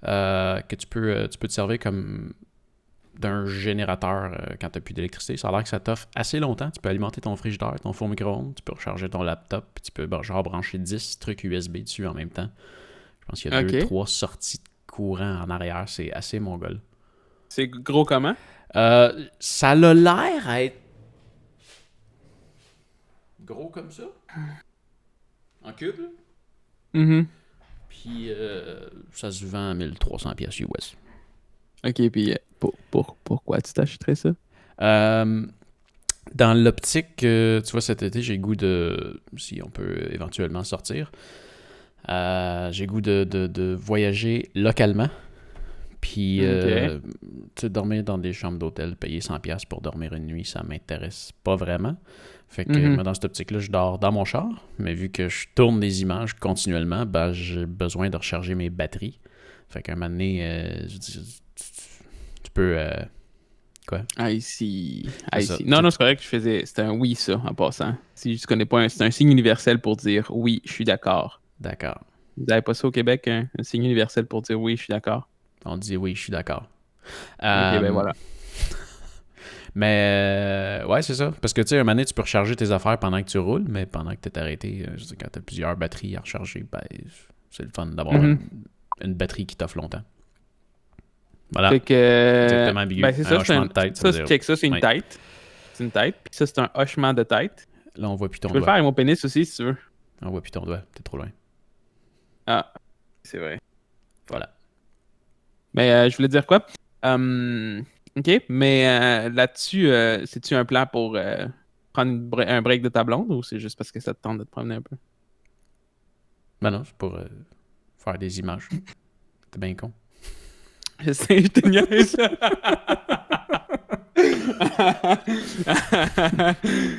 que tu peux te servir comme d'un générateur quand tu n'as plus d'électricité. Ça a l'air que ça t'offre assez longtemps. Tu peux alimenter ton frigidaire, ton four micro-ondes, tu peux recharger ton laptop, puis tu peux genre brancher 10 trucs USB dessus en même temps. Je pense qu'il y a 2-3 sorties de courant en arrière. C'est assez mongol. C'est gros comment? Ça a l'air à être gros comme ça. En cube, là. Mm-hmm. Puis ça se vend à 1300$ US. Ok, puis pourquoi tu t'achèterais ça? Dans l'optique, tu vois, cet été, j'ai goût de, si on peut éventuellement sortir, j'ai goût de voyager localement. Puis, tu sais, dormir dans des chambres d'hôtel, payer 100$ pour dormir une nuit, ça m'intéresse pas vraiment. Fait que moi, dans cette optique-là, je dors dans mon char, mais vu que je tourne des images continuellement, ben, j'ai besoin de recharger mes batteries. Fait qu'à un moment donné, tu peux... quoi? I see. Ça. Non, c'est correct, c'était un oui, ça, en passant. Si tu connais pas, c'est un signe universel pour dire oui, je suis d'accord. D'accord. Vous n'avez pas ça au Québec, un signe universel pour dire oui, je suis d'accord? On dit oui, je suis d'accord. Ok, ben voilà. Mais ouais, c'est ça. Parce que tu sais, un moment donné, tu peux recharger tes affaires pendant que tu roules, mais pendant que tu es arrêté, je sais, quand tu as plusieurs batteries à recharger, ben, c'est le fun d'avoir une batterie qui t'offre longtemps. Voilà. Fait que, exactement ambigu. Ben c'est ça, hochement de tête. ça, c'est une tête. C'est une tête. Puis ça, c'est un hochement de tête. Là, on voit plus ton doigt. Je peux le faire avec mon pénis aussi, si tu veux. On voit plus ton doigt. T'es trop loin. Ah, c'est vrai. Voilà. Mais je voulais dire quoi? Ok, mais là-dessus, c'est-tu un plan pour prendre un break de ta blonde ou c'est juste parce que ça te tente de te promener un peu? Ben non, c'est pour faire des images. T'es bien con. Je sais, je te niaise.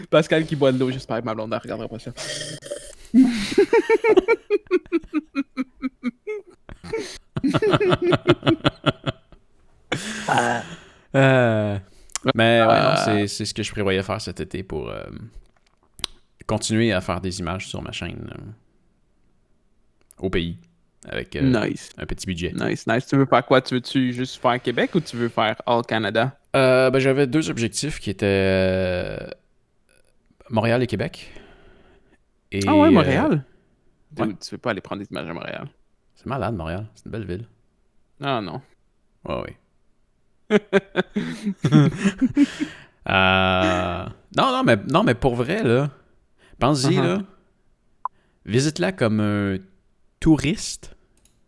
Pascal qui boit de l'eau, j'espère que ma blonde ne regardera pas ça. Mais ouais, non, c'est ce que je prévoyais faire cet été pour continuer à faire des images sur ma chaîne au pays avec un petit budget. Nice. Tu veux faire quoi? Tu veux-tu juste faire Québec ou tu veux faire All Canada? Ben, j'avais 2 objectifs qui étaient Montréal et Québec. Et, ah ouais, Montréal? Ouais. Tu veux pas aller prendre des images à Montréal? C'est malade, Montréal. C'est une belle ville. Ah non. Ouais, oui. Non, mais pour vrai, là, pense-y, là. Visite-la comme un touriste.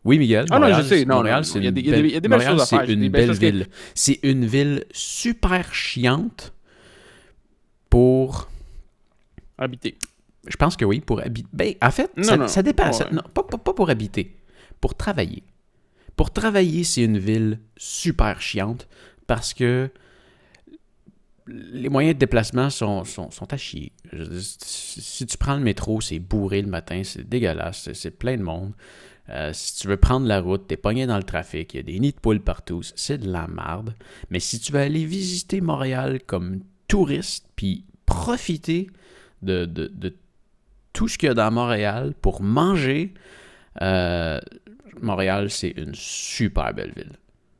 Oui, Miguel. Ah Montréal, non, je sais. Montréal, c'est il y a des belles Montréal, choses à faire. c'est une belle ville. C'est une ville super chiante pour... habiter. Je pense que oui, pour habiter. Ben, en fait, ça dépend. Ouais. Non, pas pour habiter. Pour travailler. Pour travailler, c'est une ville super chiante parce que les moyens de déplacement sont à chier. Si tu prends le métro, c'est bourré le matin, c'est dégueulasse, c'est plein de monde. Si tu veux prendre la route, t'es pogné dans le trafic, il y a des nids de poules partout, c'est de la merde. Mais si tu veux aller visiter Montréal comme touriste, puis profiter de tout ce qu'il y a dans Montréal pour manger, Montréal, c'est une super belle ville.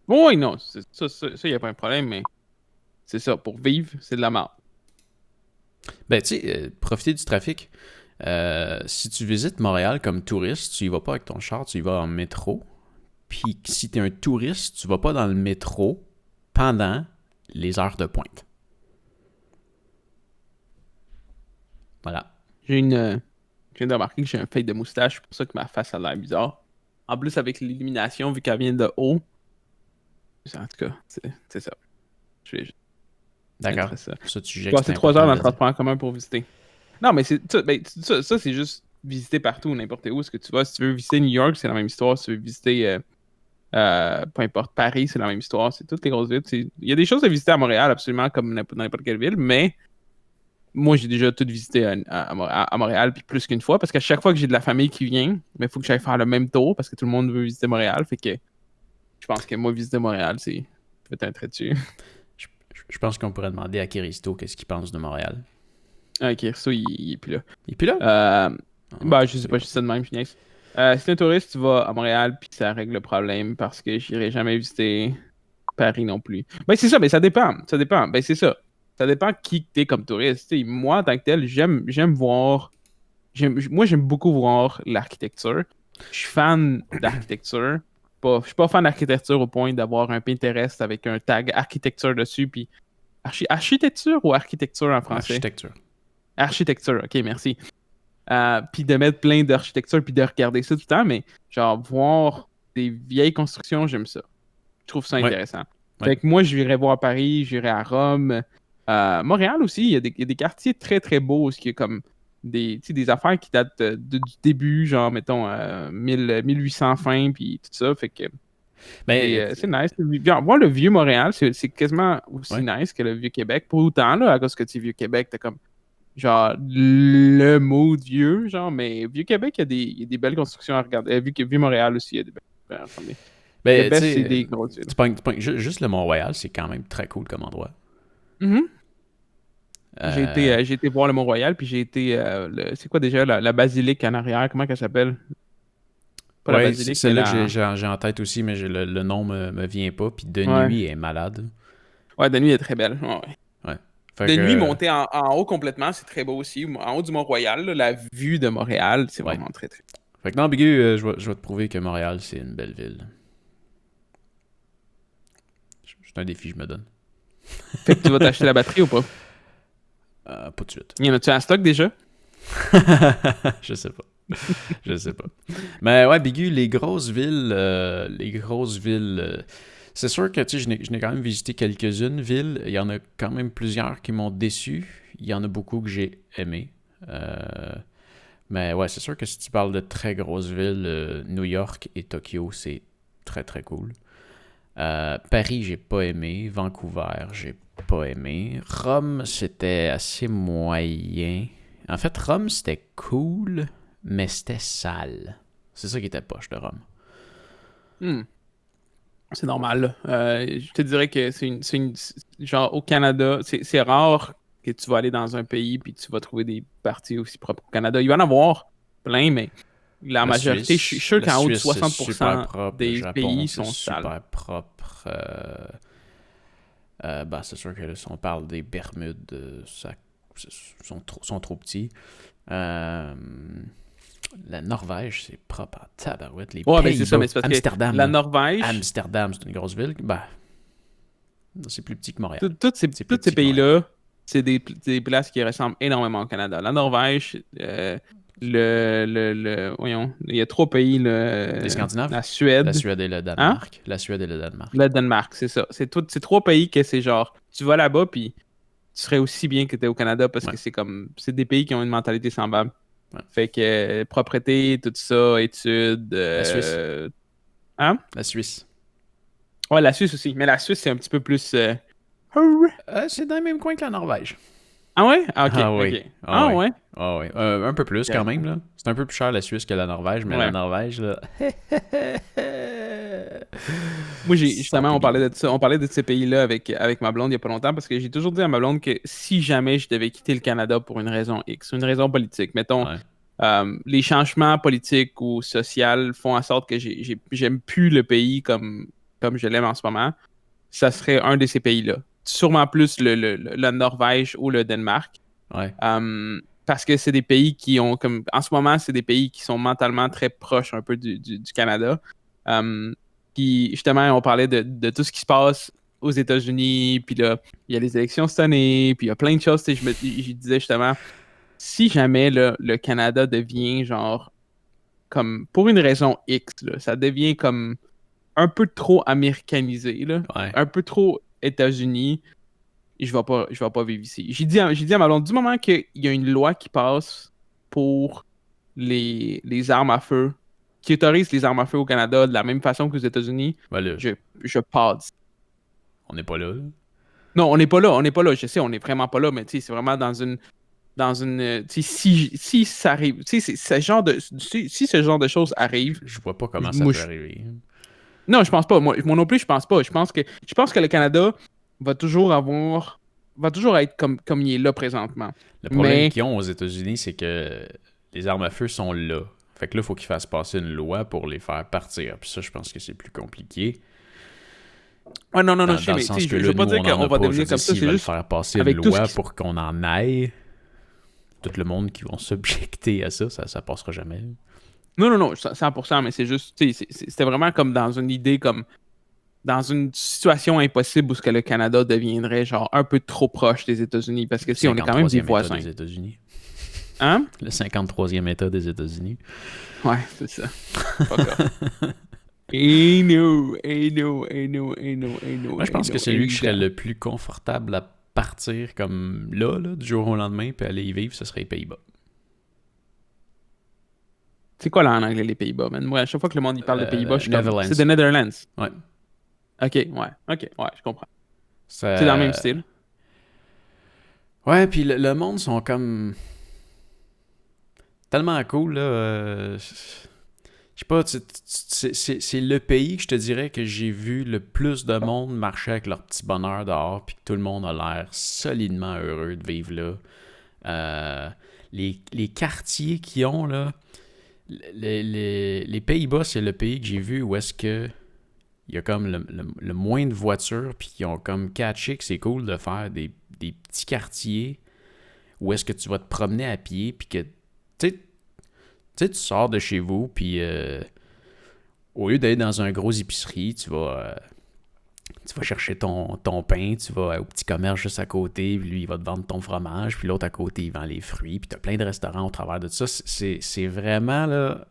Oui, non, ça, il n'y a pas un problème, mais c'est ça, pour vivre, c'est de la merde. Ben, tu sais, profiter du trafic. Si tu visites Montréal comme touriste, tu y vas pas avec ton char, tu y vas en métro. Puis si tu es un touriste, tu vas pas dans le métro pendant les heures de pointe. Voilà. Je viens de remarquer que j'ai un fade de moustache, c'est pour ça que ma face a l'air bizarre. En plus, avec l'illumination, vu qu'elle vient de haut. En tout cas, c'est ça. D'accord. Ça, tu j'ai passé 3 heures dans le transport en commun pour visiter. Non, mais ça, c'est juste visiter partout, n'importe où. Ce que tu vas, si tu veux visiter New York, c'est la même histoire. Si tu veux visiter, peu importe, Paris, c'est la même histoire. C'est toutes les grosses villes. Il y a des choses à visiter à Montréal, absolument, comme dans n'importe quelle ville, mais moi, j'ai déjà tout visité à Montréal, puis plus qu'une fois, parce qu'à chaque fois que j'ai de la famille qui vient, il faut que j'aille faire le même tour, parce que tout le monde veut visiter Montréal. Fait que je pense que moi, visiter Montréal, c'est peut-être un trait dessus. Je pense qu'on pourrait demander à Kiristo qu'est-ce qu'il pense de Montréal. Ah, Kiristo, il est plus là. Il est plus là? Je sais pas, je dis ça de même, je niaise. Si t'es un touriste, tu vas à Montréal, puis ça règle le problème, parce que j'irai jamais visiter Paris non plus. Ben, c'est ça, mais ça dépend. Ça dépend. Ben, c'est ça. Ça dépend qui t'es comme touriste. T'sais, moi, en tant que tel, j'aime voir. Moi, j'aime beaucoup voir l'architecture. Je suis fan d'architecture. Je suis pas fan d'architecture au point d'avoir un Pinterest avec un tag architecture dessus. Puis architecture ou architecture en français? Architecture. Architecture, ok, merci. Puis de mettre plein d'architecture puis de regarder ça tout le temps, mais genre voir des vieilles constructions, j'aime ça. Je trouve ça intéressant. Ouais. Fait que moi, j'irais voir Paris, j'irais à Rome. Montréal aussi, il y a des quartiers très très beaux, ce qui est comme des affaires qui datent du début, genre mettons 1800 fin, puis tout ça. Fait que c'est nice. Voir le vieux Montréal, c'est quasiment aussi nice que le vieux Québec. Pour autant, là, à cause que tu es vieux Québec, t'as comme genre le mot vieux, genre, mais vieux Québec, il y a des belles constructions à regarder. Vieux Montréal aussi, il y a des belles. Ben, le best, c'est des grosses villes. Juste le Mont-Royal, c'est quand même très cool comme endroit. Mm-hmm. J'ai été voir le Mont-Royal, puis j'ai été. C'est quoi déjà la basilique en arrière? Comment elle s'appelle? Pas la basilique. C'est celle-là que j'ai en tête aussi, mais le nom me vient pas. Puis de nuit, elle est malade. Ouais, de nuit, elle est très belle. Ouais. De nuit, monter en haut complètement, c'est très beau aussi. En haut du Mont-Royal, la vue de Montréal, c'est vraiment très, très beau. Fait que non, Bigu, je vais te prouver que Montréal, c'est une belle ville. C'est un défi que je me donne. Fait que tu vas t'acheter la batterie ou pas? Pas de suite. Y en a-tu en stock déjà? Je sais pas. Mais ouais, Bigu, les grosses villes, c'est sûr que je n'ai quand même visité quelques-unes villes. Il y en a quand même plusieurs qui m'ont déçu. Il y en a beaucoup que j'ai aimé. Mais ouais, c'est sûr que si tu parles de très grosses villes, New York et Tokyo, c'est très très cool. Paris, j'ai pas aimé. Vancouver, j'ai pas aimé. Rome, c'était assez moyen. En fait, Rome, c'était cool, mais c'était sale. C'est ça qui était poche de Rome. C'est normal. Je te dirais que genre au Canada, c'est rare que tu vas aller dans un pays puis tu vas trouver des parties aussi propres au Canada. Il va y en avoir plein, mais la majorité, je suis sûr qu'en haut de 60% des pays sont sales. Super propre. C'est sûr que là, si on parle des Bermudes, sont trop petits. La Norvège, c'est propre en tabarouette. Les pays, c'est ça, mais c'est parce Amsterdam. Que la Norvège... Amsterdam, c'est une grosse ville. C'est plus petit que Montréal. Tous ces pays-là, c'est des places qui ressemblent énormément au Canada. La Norvège, voyons, il y a 3 pays. Les Scandinaves? La Suède. La Suède et le Danemark. Hein? Le Danemark, c'est ça. C'est 3 pays que c'est genre, tu vas là-bas, puis tu serais aussi bien que tu es au Canada parce que c'est des pays qui ont une mentalité semblable. Ouais. Fait que propreté, tout ça, études. La Suisse. Hein? La Suisse. Ouais, la Suisse aussi. Mais la Suisse, c'est un petit peu plus. C'est dans le même coin que la Norvège. Ah ouais? Ah, ok. Ah oui. Okay. Ah ouais? Ah ouais. Un peu plus quand même, là. C'est un peu plus cher la Suisse que la Norvège, mais la Norvège, là. Moi, justement, on parlait de ça. On parlait de ces pays-là avec ma blonde il y a pas longtemps parce que j'ai toujours dit à ma blonde que si jamais je devais quitter le Canada pour une raison X, une raison politique, mettons, les changements politiques ou sociaux font en sorte que j'aime plus le pays comme je l'aime en ce moment, ça serait un de ces pays-là. Sûrement plus la Norvège ou le Danemark. Ouais. Parce que c'est des pays qui ont comme. En ce moment, c'est des pays qui sont mentalement très proches un peu du Canada. Puis justement, on parlait de tout ce qui se passe aux États-Unis, puis là, il y a les élections cette année, puis il y a plein de choses. Je disais justement, si jamais là, le Canada devient genre comme pour une raison X, là, ça devient comme un peu trop américanisé, là, un peu trop États-Unis, je vais pas vivre ici. J'ai dit à ma blonde, du moment qu'il y a une loi qui passe pour les armes à feu, qui autorise les armes à feu au Canada de la même façon qu'aux États-Unis, je pars d'ici. On n'est pas là. Non, on n'est pas là. Je sais, on n'est vraiment pas là, mais c'est vraiment dans une si ça arrive, si ce genre de choses arrive, je vois pas comment ça peut arriver. Non, je pense pas. Moi non plus, je pense pas. Je pense que le Canada va toujours être comme il est là présentement. Le problème qu'ils ont aux États-Unis, c'est que les armes à feu sont là. Fait que là, il faut qu'ils fassent passer une loi pour les faire partir. Puis ça, je pense que c'est plus compliqué. Ouais, non, Dans, je sais, dans le mais sens tu que sais, je là, veux pas nous, dire on en qu'on a va pas. Je veux devenir dire, comme ça, s'ils c'est veulent juste faire passer une avec tout ce loi qui... pour qu'on en aille, tout le monde qui vont s'objecter à ça, ça passera jamais. Non, 100%, mais c'est juste, tu sais, c'était vraiment comme dans une idée, comme dans une situation impossible où ce que le Canada deviendrait genre un peu trop proche des États-Unis, parce que Le si on est quand même des 53e État voisins. des États-Unis. Hein? Le 53e État des États-Unis. Ouais, c'est ça. Fuck off. Ain't no, Moi, je pense que celui que je serais ain't. le plus confortable à partir comme là, du jour au lendemain, puis aller y vivre, ce serait les Pays-Bas. C'est quoi là en anglais les Pays-Bas, man? Moi, à chaque fois que le monde y parle de Pays-Bas, je suis comme. Netherlands. C'est the Netherlands. Ouais. Ok, je comprends. Ça... C'est dans le même style. Ouais, puis le monde sont comme tellement cool, là. Je sais pas, c'est le pays que je te dirais que j'ai vu le plus de monde marcher avec leur petit bonheur dehors, puis que tout le monde a l'air solidement heureux de vivre là. Les quartiers qu'ils ont, là, les Pays-Bas, c'est le pays que j'ai vu où est-ce que il y a comme le moins de voitures, puis ils ont comme catché que c'est cool de faire des petits quartiers où est-ce que tu vas te promener à pied, puis que, tu sais, tu sors de chez vous, puis au lieu d'aller dans un gros épicerie, tu vas chercher ton pain, tu vas au petit commerce juste à côté, puis lui, il va te vendre ton fromage, puis l'autre à côté, il vend les fruits, puis t'as plein de restaurants au travers de ça. C'est vraiment, là...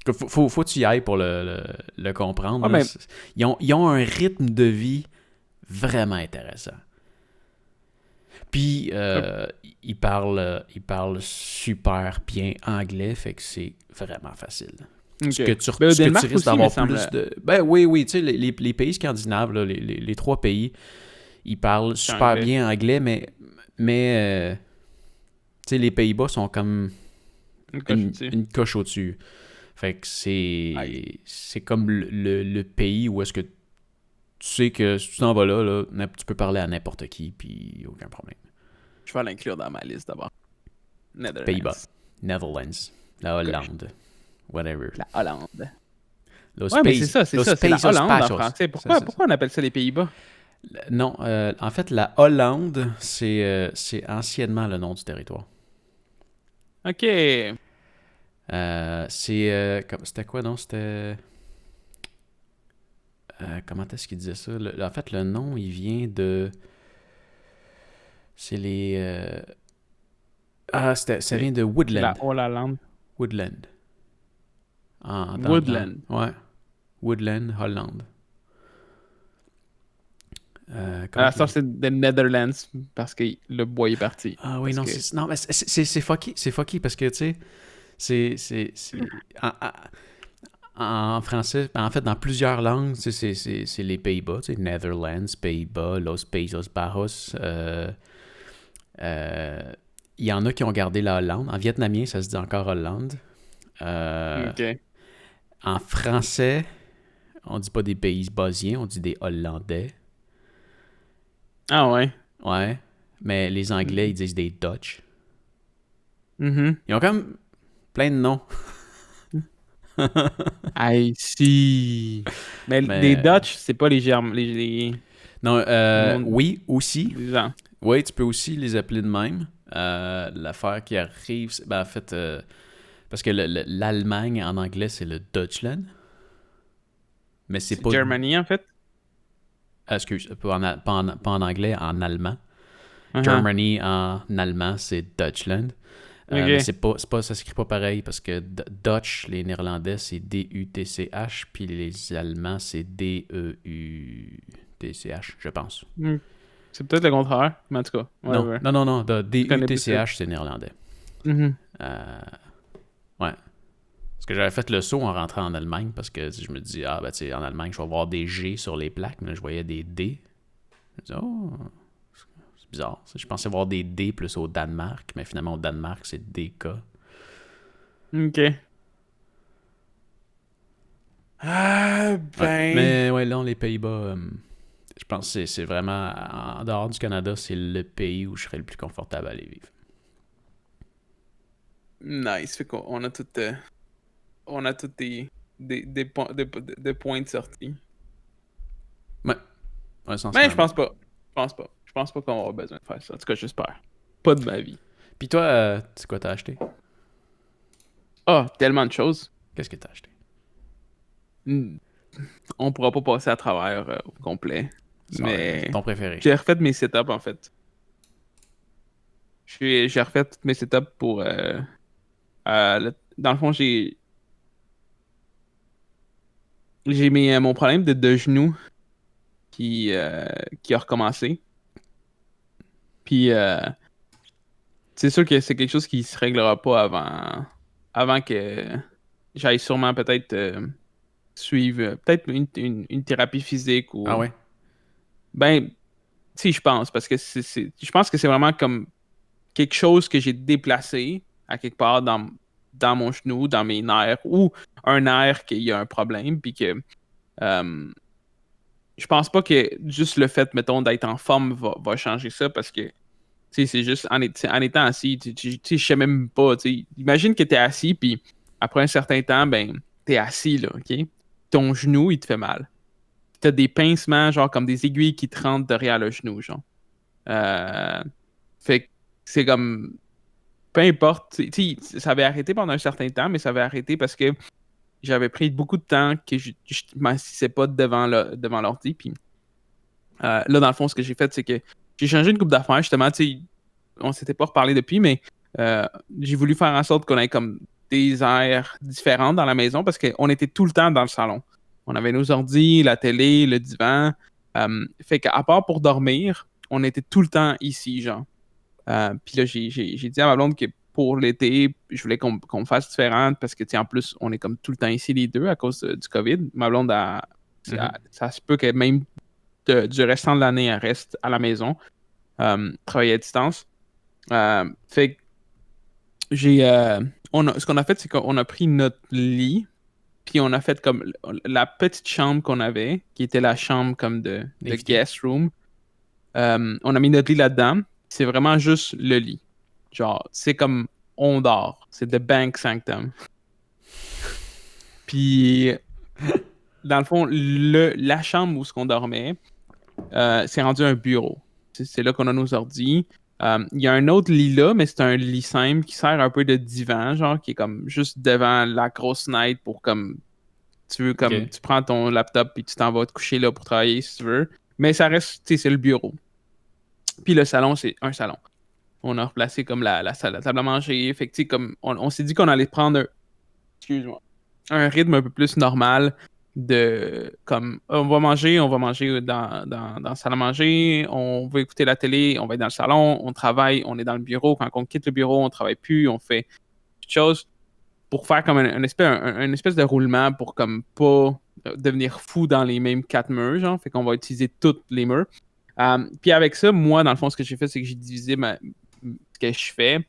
Faut que tu y ailles pour le comprendre. Ouais, Là. Ils ont un rythme de vie vraiment intéressant. Puis, ils parlent super bien anglais, fait que c'est vraiment facile. Ok. Ce que tu Ben, au Danemark risques aussi, d'avoir il me plus semble. de... Ben oui, tu sais, les pays scandinaves, là, les trois pays, ils parlent super anglais. bien anglais, mais tu sais, les Pays-Bas sont comme une coche au-dessus. Fait que c'est comme le pays où est-ce que tu sais que si tu t'en vas là, tu peux parler à n'importe qui, puis aucun problème. Je vais l'inclure dans ma liste d'abord. Netherlands. Pays-Bas, Netherlands, la Hollande, whatever. La Hollande. Los Ouais, mais c'est ça, c'est la Países Hollande en Bajos. français. Pourquoi on appelle ça les Pays-Bas? Non, en fait, la Hollande, c'est anciennement le nom du territoire. Ok. C'était quoi, non? C'était... comment est-ce qu'il disait ça? En fait, le nom, il vient de... C'est les... ça vient de Woodland. La Hollande. Woodland. Woodland. Ouais. Woodland, Hollande. Ça, c'est des Netherlands parce que le bois est parti. Ah oui, non, non, mais c'est fucky. C'est fucky parce que, tu sais, c'est en français, en fait, dans plusieurs langues, c'est les Pays-Bas, tu sais, Netherlands, Pays-Bas, Los Países Bajos. Il y en a qui ont gardé la Hollande. En vietnamien, ça se dit encore Hollande. Ok. En français, on dit pas des pays basiens, on dit des Hollandais. Ah ouais. Ouais. Mais les Anglais, ils disent des Dutch. Mm-hmm. Ils ont quand même plein de noms. I see. Mais les Dutch, c'est pas les Germains. Non, oui, aussi. Les gens. Oui, tu peux aussi les appeler de même. L'affaire qui arrive, en fait, parce que l'Allemagne en anglais, c'est le Deutschland. Mais c'est pas. Germany, en fait. Excuse, pas en anglais, en allemand. Uh-huh. Germany en allemand, c'est Deutschland. Okay. Mais ça s'écrit pas pareil parce que Dutch, les Néerlandais, c'est D-U-T-C-H, puis les Allemands, c'est D-E-U-T-C-H, je pense. C'est peut-être le contraire, mais en tout cas. Non. D-U-T-C-H, c'est néerlandais. Mm-hmm. Ouais. Parce que j'avais fait le saut en rentrant en Allemagne parce que je me dis, en Allemagne, je vais voir des G sur les plaques, mais je voyais des D. Je me dis, c'est bizarre. Je pensais voir des D plus au Danemark, mais finalement, au Danemark, c'est DK. Ok. Ah, ben. Ouais. Mais ouais, là, les Pays-Bas, je pense que c'est vraiment, en dehors du Canada, c'est le pays où je serais le plus confortable à aller vivre. Nice. Fait qu'on a toutes des points de sortie. Un sens Mais je pense pas. Je pense pas qu'on va avoir besoin de faire ça. En tout cas, j'espère. Pas de ma vie. Puis toi, c'est quoi t'as acheté? Ah, tellement de choses. Qu'est-ce que t'as acheté? Hmm. On pourra pas passer à travers au complet. C'est Mais ton préféré. j'ai refait mes setups en fait. J'ai refait tous mes setups pour. Dans le fond, j'ai mon problème de genou qui a recommencé. Puis c'est sûr que c'est quelque chose qui se réglera pas avant que j'aille sûrement peut-être suivre peut-être une thérapie physique Ah ou ouais? ben si je pense parce que je pense que c'est vraiment comme quelque chose que j'ai déplacé à quelque part dans mon genou, dans mes nerfs ou un nerf qu'il y a un problème puis que euh, je pense pas que juste le fait mettons d'être en forme va changer ça parce que tu sais, c'est juste en étant assis, tu sais, je sais même pas, tu sais. Imagine que t'es assis, puis après un certain temps, ben, t'es assis, là, OK? Ton genou, il te fait mal. T'as des pincements, genre comme des aiguilles qui te rentrent derrière le genou, genre. Euh, Fait que c'est comme, peu importe, tu sais, ça avait arrêté pendant un certain temps, mais ça avait arrêté parce que j'avais pris beaucoup de temps que je m'assisais pas devant l'ordi, puis là, dans le fond, ce que j'ai fait, c'est que j'ai changé une coupe d'affaires, justement, tu sais, on s'était pas reparlé depuis, mais euh, j'ai voulu faire en sorte qu'on ait comme des aires différentes dans la maison parce qu'on était tout le temps dans le salon. On avait nos ordis, la télé, le divan. Fait qu'à part pour dormir, on était tout le temps ici, genre. Puis là, j'ai dit à ma blonde que pour l'été, je voulais qu'on fasse différent parce que, tu sais, en plus, on est comme tout le temps ici les deux à cause du COVID. Ma blonde, ça se peut que même du restant de l'année, elle reste à la maison, travailler à distance. Fait que ce qu'on a fait, c'est qu'on a pris notre lit, puis on a fait comme la petite chambre qu'on avait, qui était la chambre comme de D'invité. guest room. On a mis notre lit là-dedans. C'est vraiment juste le lit. Genre, c'est comme on dort. C'est The Bank Sanctum. Puis, dans le fond, la chambre où ce qu'on dormait, c'est rendu un bureau. C'est là qu'on a nos ordis. Il y a un autre lit là, mais c'est un lit simple qui sert un peu de divan, genre, qui est comme juste devant la grosse fenêtre pour comme tu veux, comme Ok. tu prends ton laptop puis tu t'en vas te coucher là pour travailler si tu veux. Mais ça reste, tu sais, c'est le bureau. Puis le salon, c'est un salon. On a replacé comme la salle, la table à manger. Fait que, tu sais, comme on s'est dit qu'on allait prendre excuse-moi, un rythme un peu plus normal de comme on va manger dans la salle à manger, on va écouter la télé, on va être dans le salon, on travaille, on est dans le bureau. Quand on quitte le bureau, on travaille plus, on fait quelque chose pour faire comme un espèce de roulement pour comme pas devenir fou dans les mêmes quatre murs, genre. Fait qu'on va utiliser toutes les murs. Puis avec ça, moi, dans le fond, ce que j'ai fait, c'est que j'ai divisé ce que je fais.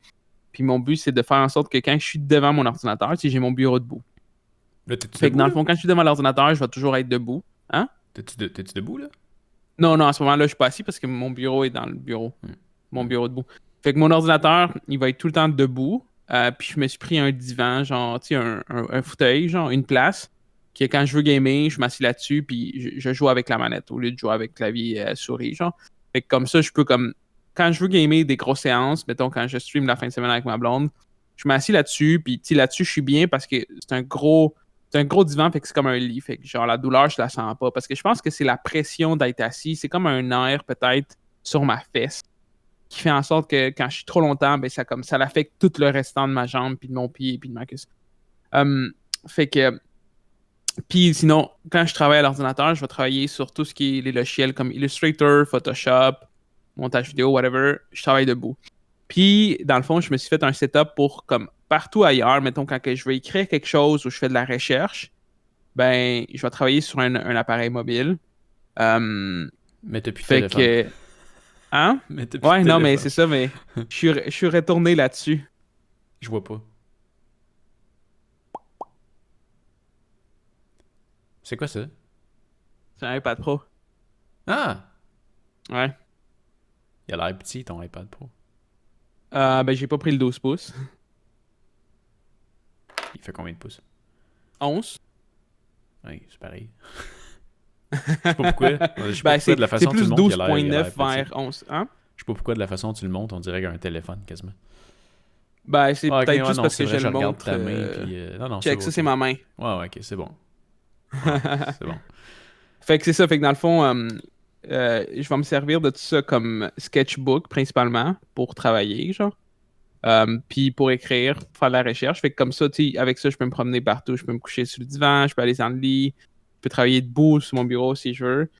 Puis mon but, c'est de faire en sorte que quand je suis devant mon ordinateur, si j'ai mon bureau debout. Là, t'es-tu Fait que debout, dans le là? fond, quand je suis devant l'ordinateur, je vais toujours être debout. Hein? T'es-tu debout, là? Non, non, à ce moment-là, je suis pas assis parce que mon bureau est dans le bureau. Hmm. Mon bureau debout. Fait que mon ordinateur, il va être tout le temps debout. Puis je me suis pris un divan, genre, tu sais, un fauteuil, genre, une place. Que quand je veux gamer, je m'assieds là-dessus, puis je joue avec la manette au lieu de jouer avec clavier souris, genre. Fait que comme ça, je peux comme. Quand je veux gamer des grosses séances, mettons quand je stream la fin de semaine avec ma blonde, je m'assieds là-dessus, puis tu sais, là-dessus, je suis bien parce que c'est un gros divan, fait que c'est comme un lit. Fait que genre la douleur, je la sens pas. Parce que je pense que c'est la pression d'être assis. C'est comme un nerf peut-être sur ma fesse qui fait en sorte que quand je suis trop longtemps, ben ça l'affecte tout le restant de ma jambe, puis de mon pied, puis de ma cuisse. Fait que puis sinon, quand je travaille à l'ordinateur, je vais travailler sur tout ce qui est les logiciels comme Illustrator, Photoshop, montage vidéo, whatever. Je travaille debout. Puis, dans le fond, je me suis fait un setup pour, comme partout ailleurs, mettons, quand que je veux écrire quelque chose ou je fais de la recherche, ben, je vais travailler sur un appareil mobile. Euh, Mais t'as plus de Fait téléphone. que. Hein? Mais t'as plus de Ouais, non, mais téléphone. c'est ça, mais je suis retourné là-dessus. Je vois pas. C'est quoi ça? C'est un iPad Pro. Ah! Ouais. Il a l'air petit, ton iPad Pro. Ben, j'ai pas pris le 12 pouces. Il fait combien de pouces? 11. Oui, c'est pareil. Je sais pas pourquoi. Je sais pas Ben, pourquoi c'est de la façon dont tu plus le montres, il a l'air 12.9 petit. vers 11. Hein? Je sais pas pourquoi de la façon dont tu le montres, on dirait qu'il y a un téléphone quasiment. Ben, c'est Ah, ok, peut-être ouais, juste non, parce c'est que je vrai, je le regarde montre. ta main, puis... Non, non, c'est Check, bon, ça, ok. c'est ma main. Ouais, ouais, ok, c'est bon. Ouais, c'est bon. Fait que c'est ça. Fait que dans le fond, je vais me servir de tout ça comme sketchbook principalement pour travailler, genre. Puis pour écrire, pour faire de la recherche. Fait que comme ça, tu sais, avec ça, je peux me promener partout. Je peux me coucher sur le divan, je peux aller dans le lit, je peux travailler debout sur mon bureau si je veux.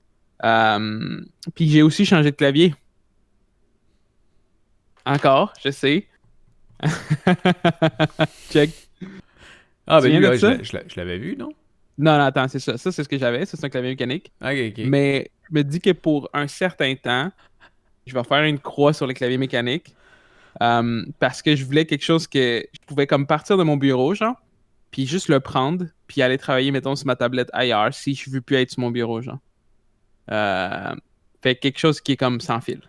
Puis j'ai aussi changé de clavier. Encore, je sais. Check. Ah, Tu ben viens lui, de ouais, ça? je l'avais vu, non? Non, non, attends, c'est ça. Ça, c'est ce que j'avais. Ça, c'est un clavier mécanique. Ok, ok. Mais je me dis que pour un certain temps, je vais faire une croix sur le clavier mécanique. Parce que je voulais quelque chose que je pouvais comme partir de mon bureau, genre, puis juste le prendre, puis aller travailler, mettons, sur ma tablette ailleurs, si je veux plus être sur mon bureau, genre. Euh, Fait que quelque chose qui est comme sans fil.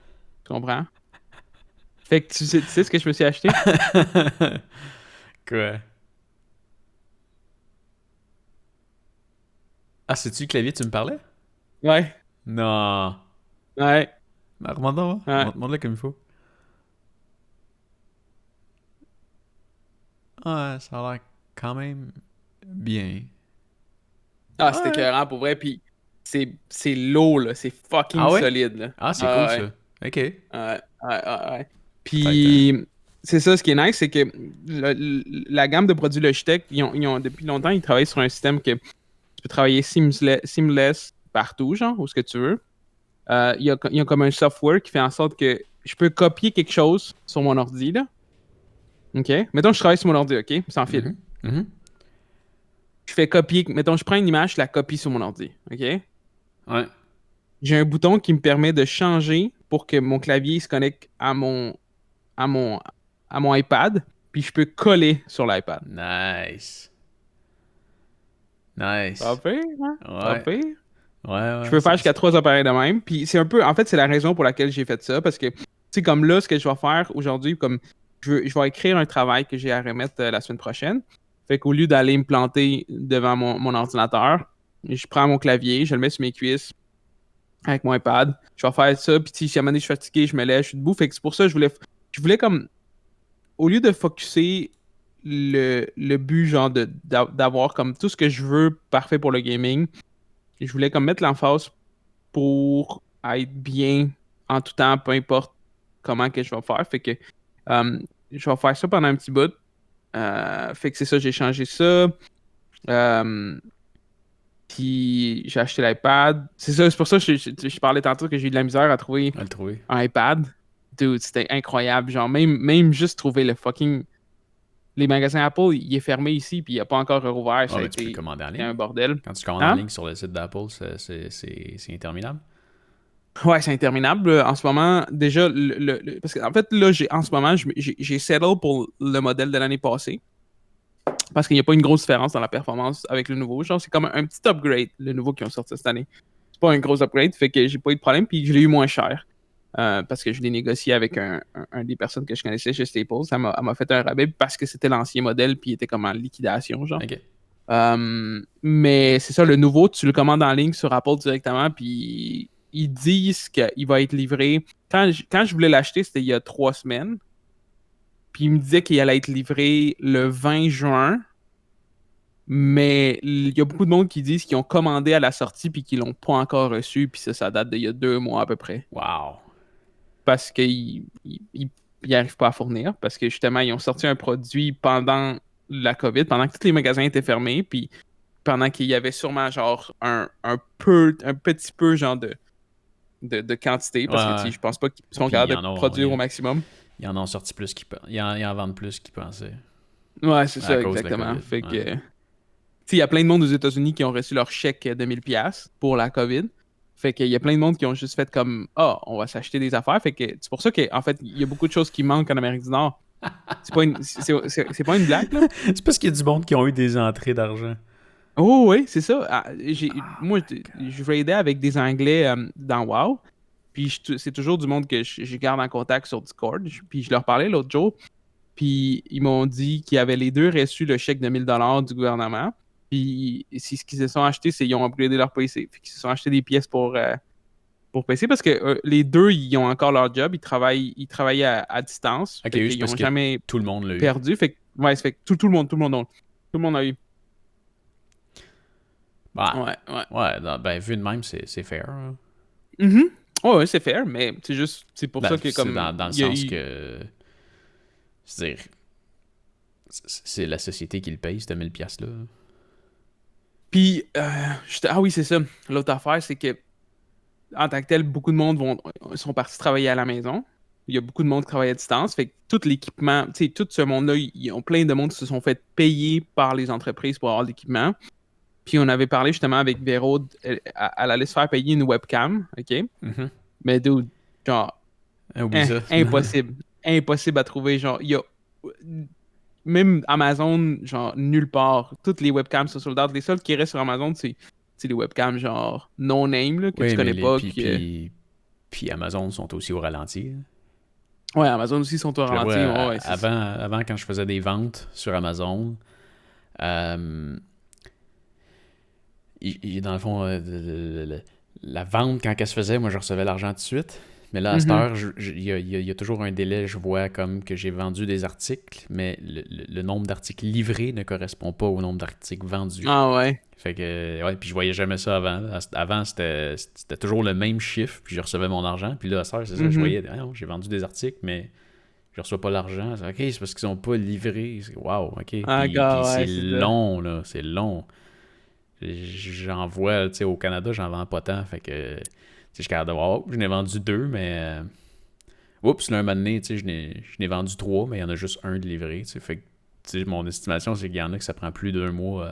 Tu comprends? Fait que tu sais ce que je me suis acheté? Quoi? Ah, c'est-tu le clavier que tu me parlais? Ouais, Non. ouais, Ben, remonte-le, ouais. montre-le comme il faut. Ouais, ça a l'air quand même bien. Ah, c'était Ouais. écœurant pour vrai, puis c'est lourd, là. C'est Ah fucking ouais? solide, là. Ah, c'est cool Ah, ouais. ça. Ok. Ouais, ouais, ouais, ouais. Peut-être. Puis, c'est ça, ce qui est nice, c'est que la gamme de produits Logitech, depuis longtemps, ils travaillent sur un système que tu peux travailler seamless partout, genre, où ce que tu veux. Il y a comme un software qui fait en sorte que je peux copier quelque chose sur mon ordi, là. OK? Mettons que je travaille sur mon ordi, OK? Sans fil. Mhm. Mhm. Je fais copier. Mettons, je prends une image, je la copie sur mon ordi, OK? Ouais. J'ai un bouton qui me permet de changer pour que mon clavier se connecte à mon, à mon iPad, puis je peux coller sur l'iPad. Nice. Pas Nice. pire, hein? Pas Ouais. pire. Ouais, Je ouais. peux faire jusqu'à 3 appareils de même. Puis c'est un peu, en fait, c'est la raison pour laquelle j'ai fait ça. Parce que, tu sais, comme là, ce que je vais faire aujourd'hui, comme je vais écrire un travail que j'ai à remettre la semaine prochaine. Fait qu'au lieu d'aller me planter devant mon ordinateur, je prends mon clavier, je le mets sur mes cuisses avec mon iPad. Je vais faire ça. Puis si à un moment donné, je suis fatigué, je me lève, je suis debout. Fait que c'est pour ça que je voulais comme, au lieu de focusser le but, genre, d'avoir comme tout ce que je veux parfait pour le gaming, je voulais comme mettre l'emphase pour être bien en tout temps, peu importe comment que je vais faire. Fait que je vais faire ça pendant un petit bout. Fait que c'est ça, j'ai changé ça. Euh, Puis j'ai acheté l'iPad. C'est ça, c'est pour ça que je parlais tantôt que j'ai eu de la misère à trouver On va le trouver. un iPad. Dude, c'était incroyable. Genre, même juste trouver le fucking. Les magasins Apple, il est fermé ici, puis il n'a pas encore rouvert. Ah, Ça a ben tu peux le été commander en c'était un ligne. bordel. Quand tu commandes en Hein? ligne sur le site d'Apple, c'est interminable. Ouais, c'est interminable. En ce moment, déjà, parce qu'en fait, là, en ce moment, j'ai settle pour le modèle de l'année passée. Parce qu'il n'y a pas une grosse différence dans la performance avec le nouveau. Genre, c'est comme un petit upgrade, le nouveau qui ont sorti cette année. C'est pas un gros upgrade, fait que j'ai pas eu de problème, puis je l'ai eu moins cher. Parce que je l'ai négocié avec un des personnes que je connaissais chez Staples. Elle m'a fait un rabais parce que c'était l'ancien modèle, puis il était comme en liquidation, genre. Ok. Mais c'est ça, le nouveau, tu le commandes en ligne sur Apple directement, puis ils disent qu'il va être livré. Quand je voulais l'acheter, c'était il y a 3 semaines. Puis ils me disaient qu'il allait être livré le 20 juin. Mais il y a beaucoup de monde qui disent qu'ils ont commandé à la sortie puis qu'ils l'ont pas encore reçu. Puis ça date d'il y a 2 mois à peu près. Wow. Parce qu'ils n'arrivent pas à fournir. Parce que justement, ils ont sorti un produit pendant la COVID, pendant que tous les magasins étaient fermés. Puis pendant qu'il y avait sûrement genre un petit peu genre de quantité. Parce que Ouais, tu sais, ouais. je pense pas qu'ils sont Puis capables de produire au maximum. ils en ont sorti plus ils en vendent plus qu'ils pensaient. Ouais, c'est À ça, cause de la exactement. COVID. Fait que, Ouais. tu sais, il y a plein de monde aux États-Unis qui ont reçu leur chèque de 1000$ pour la COVID. Fait qu'il y a plein de monde qui ont juste fait comme ah, on va s'acheter des affaires. Fait que c'est pour ça qu'en fait, il y a beaucoup de choses qui manquent en Amérique du Nord. C'est pas une blague, là. C'est parce qu'il y a du monde qui ont eu des entrées d'argent. Oh, oui, c'est ça. Moi, je raidais avec des Anglais dans WoW. Puis c'est toujours du monde que je garde en contact sur Discord. Puis je leur parlais l'autre jour. Puis ils m'ont dit qu'ils avaient les deux reçu le chèque de 1000$ du gouvernement. Puis ce qu'ils se sont achetés, c'est qu'ils ont upgradé leur PC. Fait qu'ils se sont achetés des pièces pour PC parce que les deux, ils ont encore leur job. Ils travaillent à distance. Ok, Fait oui, c'est qu'ils parce n'ont que jamais tout le monde l'a eu. perdu. Fait que, ouais, ça fait que tout le monde a eu. Bah, Ouais. ouais, ben, vu de même, c'est fair. Hein. Mhm. Ouais, c'est fair, mais c'est pour Ben, ça que c'est comme dans le il y a sens eu- que. C'est-à-dire, c'est la société qui le paye, ce 1000$ là. Puis, ah oui, c'est ça. L'autre affaire, c'est que en tant que tel, beaucoup de monde sont partis travailler à la maison. Il y a beaucoup de monde qui travaille à distance. Fait que tout l'équipement, tu sais, tout ce monde-là, ils ont plein de monde qui se sont fait payer par les entreprises pour avoir l'équipement. Puis on avait parlé justement avec Véro, elle allait se faire payer une webcam, OK? Mhm. Mais dude, genre, Oublie ça. impossible. Impossible à trouver. Genre, il y a même Amazon, genre, nulle part. Toutes les webcams sont sold out. Les seuls qui restent sur Amazon, c'est les webcams, genre, no-name, là, que tu Oui, mais connais pas. puis Amazon sont aussi au ralenti. Hein. Ouais, Amazon aussi sont au Je le vois, ralenti. Ouais, c'est ça. avant, quand je faisais des ventes sur Amazon, dans le fond, la vente, quand elle se faisait, moi, je recevais l'argent tout de suite. Mais là, à cette Mhm. heure, il y a toujours un délai. Je vois comme que j'ai vendu des articles, mais le nombre d'articles livrés ne correspond pas au nombre d'articles vendus. Ah ouais. Fait que, ouais, puis je voyais jamais ça avant. Là. Avant, c'était toujours le même chiffre, puis je recevais mon argent. Puis là, à cette heure, c'est ça, je Mhm. voyais, ah non, j'ai vendu des articles, mais je reçois pas l'argent. Ok, c'est parce qu'ils sont pas livrés. Wow, ok. Ah, Puis gars, c'est ouais, c'est ça. long, là, c'est long. J'en vois, tu sais, au Canada, j'en vends pas tant. Fait que, tu sais, je suis capable de voir, oh, je n'ai vendu 2, mais. Oups, là, un moment donné, tu sais, je n'ai vendu 3, mais il y en a juste un de livré. Tu sais, fait que, tu sais, mon estimation, c'est qu'il y en a que ça prend plus d'1 mois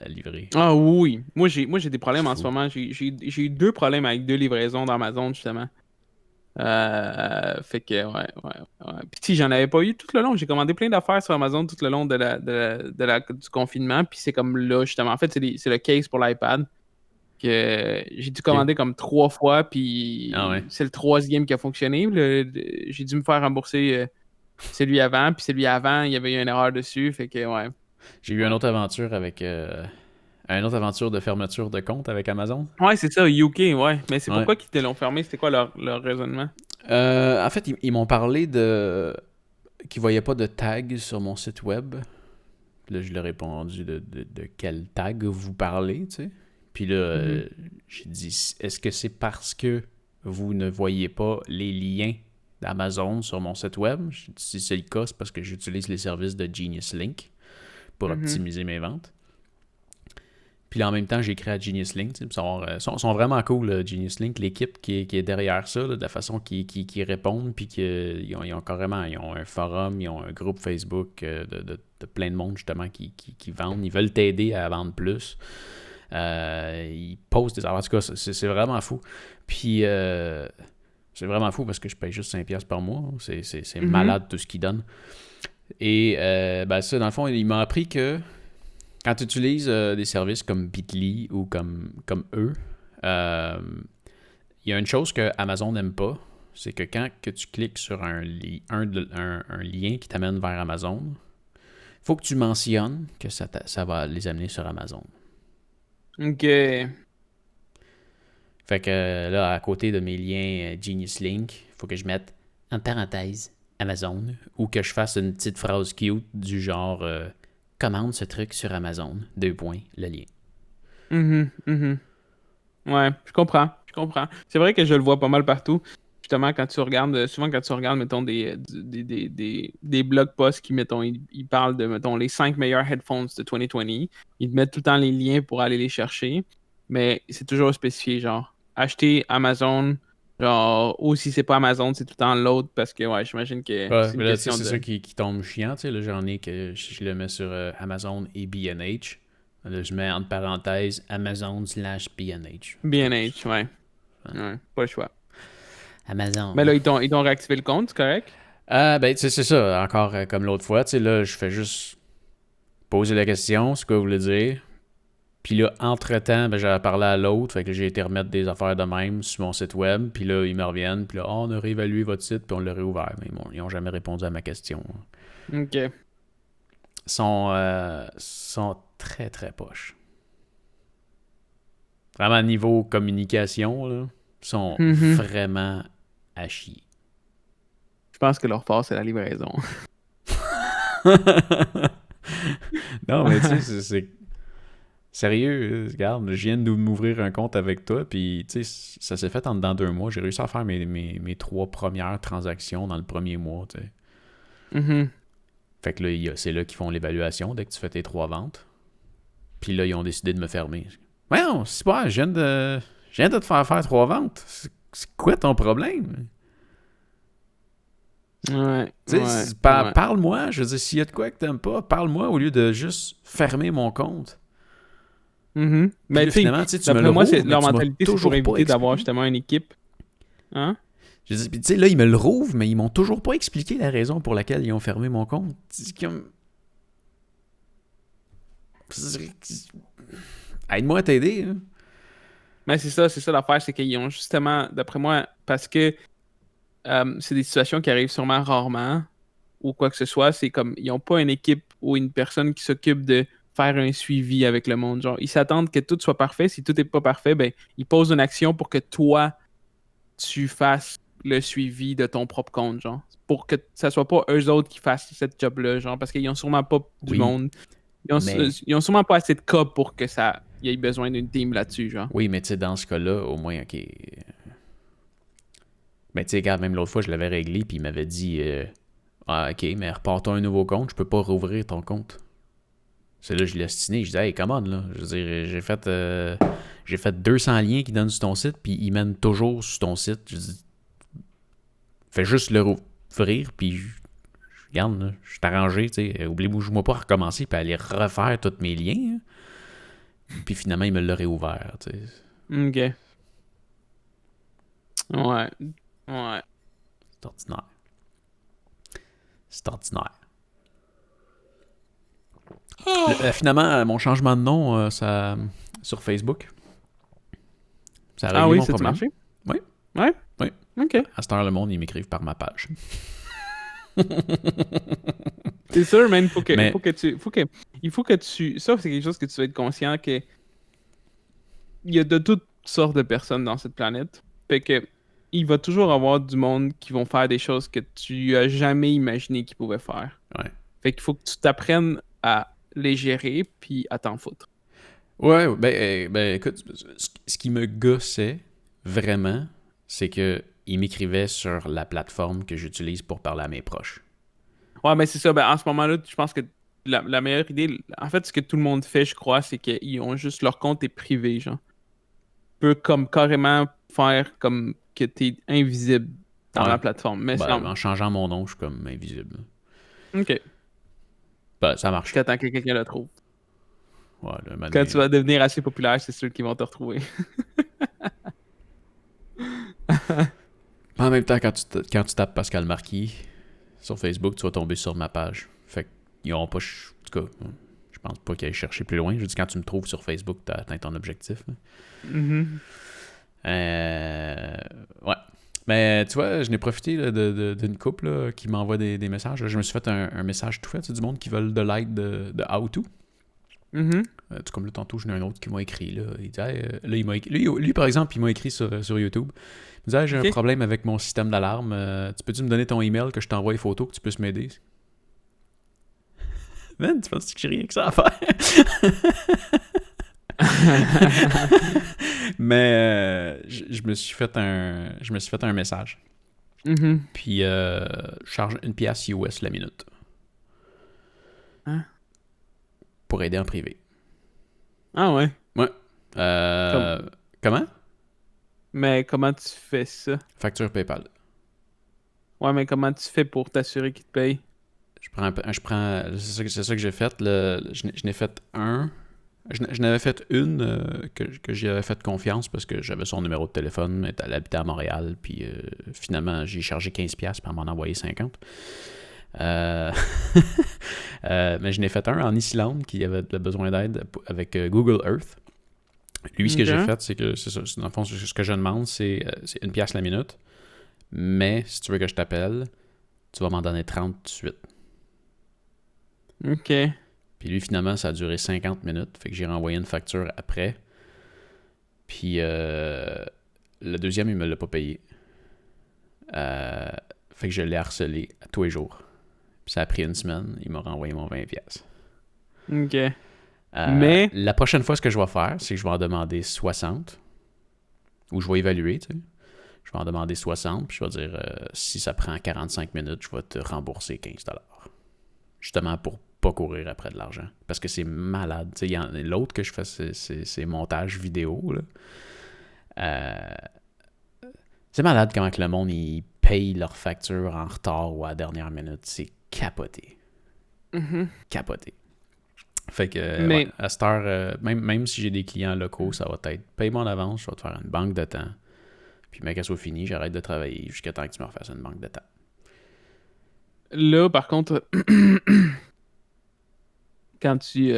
à livrer. Ah oui. Moi, j'ai des problèmes C'est en ce fou. moment. J'ai eu 2 problèmes avec 2 livraisons d'Amazon, justement. Fait que, ouais. Puis, si j'en avais pas eu tout le long. J'ai commandé plein d'affaires sur Amazon tout le long du confinement. Puis, c'est comme là, justement. En fait, c'est le case pour l'iPad que j'ai dû Ok. commander comme 3 fois. Ah Puis, ouais. c'est le troisième qui a fonctionné. J'ai dû me faire rembourser celui avant. Puis, celui avant, il y avait eu une erreur dessus. Fait que, ouais. J'ai eu une autre aventure avec. Une autre aventure de fermeture de compte avec Amazon. Ouais, c'est ça, UK, ouais. Mais c'est Ouais. pourquoi qu'ils te l'ont fermé? C'était quoi leur raisonnement? En fait, ils m'ont parlé de qu'ils voyaient pas de tag sur mon site web. Là, je leur ai répondu de quel tag vous parlez, tu sais. Puis là, Mhm. j'ai dit, est-ce que c'est parce que vous ne voyez pas les liens d'Amazon sur mon site web? J'ai dit, si c'est le cas, c'est parce que j'utilise les services de Genius Link pour Mhm. optimiser mes ventes. Puis là, en même temps, j'ai créé à Genius Link. Ils sont vraiment cool, Genius Link, l'équipe qui est derrière ça, là, de la façon qu'ils répondent. Puis ils ont carrément ils ont un forum, ils ont un groupe Facebook de plein de monde, justement, qui vendent. Ils veulent t'aider à vendre plus. Ils postent des affaires. En tout cas, c'est vraiment fou. Puis c'est vraiment fou parce que je paye juste 5$ par mois. C'est Mhm. malade tout ce qu'ils donnent. Et ben ça, dans le fond, il m'a appris que quand tu utilises des services comme Bitly ou comme eux, il y a une chose que Amazon n'aime pas, c'est que quand que tu cliques sur un lien qui t'amène vers Amazon, il faut que tu mentionnes que ça va les amener sur Amazon. Ok. Fait que là, à côté de mes liens Genius Link, il faut que je mette en parenthèse Amazon ou que je fasse une petite phrase cute du genre commande ce truc sur Amazon, 2 points, le lien. Mhm. Mhm. Ouais, je comprends. Je comprends. C'est vrai que je le vois pas mal partout. Justement, souvent quand tu regardes, mettons, des blog posts qui, mettons, ils parlent de, mettons, les 5 meilleurs headphones de 2020, ils te mettent tout le temps les liens pour aller les chercher, mais c'est toujours spécifié, genre, acheter Amazon, genre, ou si c'est pas Amazon, c'est tout le temps l'autre, parce que, ouais, j'imagine que Ouais, c'est une mais là, tu sais, question c'est de... ça qui tombe chiant. Tu sais, là, j'en ai que je le mets sur Amazon et B&H. Là, je mets entre parenthèses Amazon/B&H. B&H, ouais. Ouais, pas le choix. Mais Amazon. là, ils t'ont réactivé le compte, c'est correct? Ben, tu sais, c'est ça. Encore comme l'autre fois. Tu sais, là, je fais juste poser la question, c'est quoi vous voulez dire. Puis là, entre-temps, ben, j'avais parlé à l'autre, fait que j'ai été remettre des affaires de même sur mon site web. Puis là, ils me reviennent. Puis là, oh, on a réévalué votre site, puis on l'a réouvert. Mais bon, ils n'ont jamais répondu à ma question. Ok. Sont très, très poches. Vraiment, niveau communication, là, ils sont vraiment à chier. Je pense que leur force, c'est la livraison. Non, mais tu sais, c'est sérieux, regarde, je viens de m'ouvrir un compte avec toi, puis tu sais, ça s'est fait en dedans 2 mois. J'ai réussi à faire mes 3 premières transactions dans le premier mois, tu sais. Fait que là, c'est là qu'ils font l'évaluation dès que tu fais tes 3 ventes. Puis là, ils ont décidé de me fermer. Ouais, non, c'est pas, je viens de te faire 3 ventes. C'est quoi ton problème? Ouais. Tu sais, parle-moi. Je veux dire, s'il y a de quoi que t'aimes pas, parle-moi au lieu de juste fermer mon compte. Mais là, finalement, tu me d'après le moi, rouvres, leur mais tu m'as mentalité, c'est toujours pour pas éviter d'avoir expliqué. justement une équipe. Hein? Je dis, puis tu sais, là, ils me le rouvrent, mais ils m'ont toujours pas expliqué la raison pour laquelle ils ont fermé mon compte. C'est comme... Aide-moi à t'aider. Hein. Mais c'est ça l'affaire, c'est qu'ils ont justement, d'après moi, parce que c'est des situations qui arrivent sûrement rarement, ou quoi que ce soit, c'est comme, ils n'ont pas une équipe ou une personne qui s'occupe de faire un suivi avec le monde. Genre, ils s'attendent que tout soit parfait. Si tout n'est pas parfait, ben, ils posent une action pour que toi, tu fasses le suivi de ton propre compte, genre. Pour que ça soit pas eux autres qui fassent cette job-là, genre, parce qu'ils ont sûrement pas du Oui, monde. Ils ont sûrement pas assez de cas pour que ça y ait besoin d'une team là-dessus, genre. oui, mais tu sais, dans ce cas-là, au moins, OK. Mais tu sais, regarde, même l'autre fois, je l'avais réglé, puis il m'avait dit ah, OK, mais repars-toi un nouveau compte, je peux pas rouvrir ton compte. C'est là que je l'ai ostiné. Je dis, hey, come on, là. Je veux dire, j'ai fait 200 liens qui donnent sur ton site, puis ils mènent toujours sur ton site. Je dis, fais juste le rouvrir, puis regarde, là, je suis arrangé, tu sais. Oublie-moi pas à recommencer, puis aller refaire tous mes liens. Hein. Puis finalement, il me l'a réouvert, tu sais. OK. Ouais. C'est ordinaire. C'est ordinaire. Finalement, mon changement de nom, ça, sur Facebook, ça a réglé mon ça a problème. marché? Oui. Ouais? Oui. OK. À cette heure, le monde, ils m'écrivent par ma page. C'est sûr, man. Il faut que tu... Ça, c'est quelque chose que tu dois être conscient que il y a de toutes sortes de personnes dans cette planète. Fait que il va toujours avoir du monde qui vont faire des choses que tu as jamais imaginé qu'ils pouvaient faire. Ouais. Fait qu'il faut que tu t'apprennes à les gérer puis à t'en foutre. Ouais, ben écoute, ce qui me gossait vraiment, c'est que il m'écrivait sur la plateforme que j'utilise pour parler à mes proches. Ouais, mais c'est ça. Ben, en ce moment-là, je pense que la meilleure idée... En fait, ce que tout le monde fait, je crois, c'est qu'ils ont juste... Leur compte est privé, genre. Tu peux comme carrément faire comme que t'es invisible dans Ouais. la plateforme. Mais En changeant mon nom, je suis comme invisible. OK. Ben, ça marche. Jusqu'à temps que quelqu'un le trouve. Ouais, là, Quand tu vas devenir assez populaire, c'est ceux qui vont te retrouver. En même temps, quand tu tapes Pascal Marquis sur Facebook, tu vas tomber sur ma page. Fait qu'ils n'auront pas... En tout cas, je pense pas qu'ils aillent chercher plus loin. Je dis, quand tu me trouves sur Facebook, tu as atteint ton objectif. Ouais. Mais tu vois, je n'ai profité là, d'une couple là, qui m'envoie des messages. Là, je me suis fait un message tout fait. C'est du monde qui veulent de l'aide de How To. Tout comme là, tantôt, j'en ai un autre qui m'a écrit. Là. Il dit, hey, là, il m'a écrit, lui, par exemple, il m'a écrit sur YouTube. Il me dit, hey, j'ai un problème avec mon système d'alarme. Tu peux-tu me donner ton email que je t'envoie les photos que tu puisses m'aider? Man, tu penses que j'ai rien que ça à faire? Mais je me suis fait un message. Puis je charge $1 US la minute. Hein? Pour aider en privé. Ah ouais? Ouais. Comment? Mais comment tu fais ça? Facture PayPal. Ouais, mais comment tu fais pour t'assurer qu'ils te payent? C'est ça que j'ai fait. Je n'ai fait un. Je n'avais fait une que j'y avais fait confiance parce que j'avais son numéro de téléphone, elle habitait à Montréal, puis finalement, j'ai chargé 15$, puis elle m'en a envoyé 50$. Mais je n'ai fait un en Islande qui avait besoin d'aide avec Google Earth. Lui, ce que j'ai fait, c'est que, c'est ça, dans le fond, ce que je demande, c'est $1 la minute, mais si tu veux que je t'appelle, tu vas m'en donner 30 tout de suite. OK. Puis lui, finalement, ça a duré 50 minutes. Fait que j'ai renvoyé une facture après. Puis le deuxième, il me l'a pas payé. Fait que je l'ai harcelé à tous les jours. Puis ça a pris une semaine. Il m'a renvoyé mon 20$. OK. Mais... La prochaine fois, ce que je vais faire, c'est que je vais en demander 60. Ou je vais évaluer, tu sais. Je vais en demander 60, puis je vais dire, si ça prend 45 minutes, je vais te rembourser 15$. Justement pour pas courir après de l'argent. Parce que c'est malade. Tu sais, l'autre que je fais, c'est montage vidéo, là. C'est malade comment que le monde, il paye leurs factures en retard ou à la dernière minute. C'est capoté. Capoté. Fait que, Mais- ouais, à cette heure, même si j'ai des clients locaux, ça va être paye-moi en avance, je vais te faire une banque de temps. Puis, mec, qu'elle soit finie, j'arrête de travailler jusqu'à temps que tu me refasses une banque de temps. Là, par contre, quand il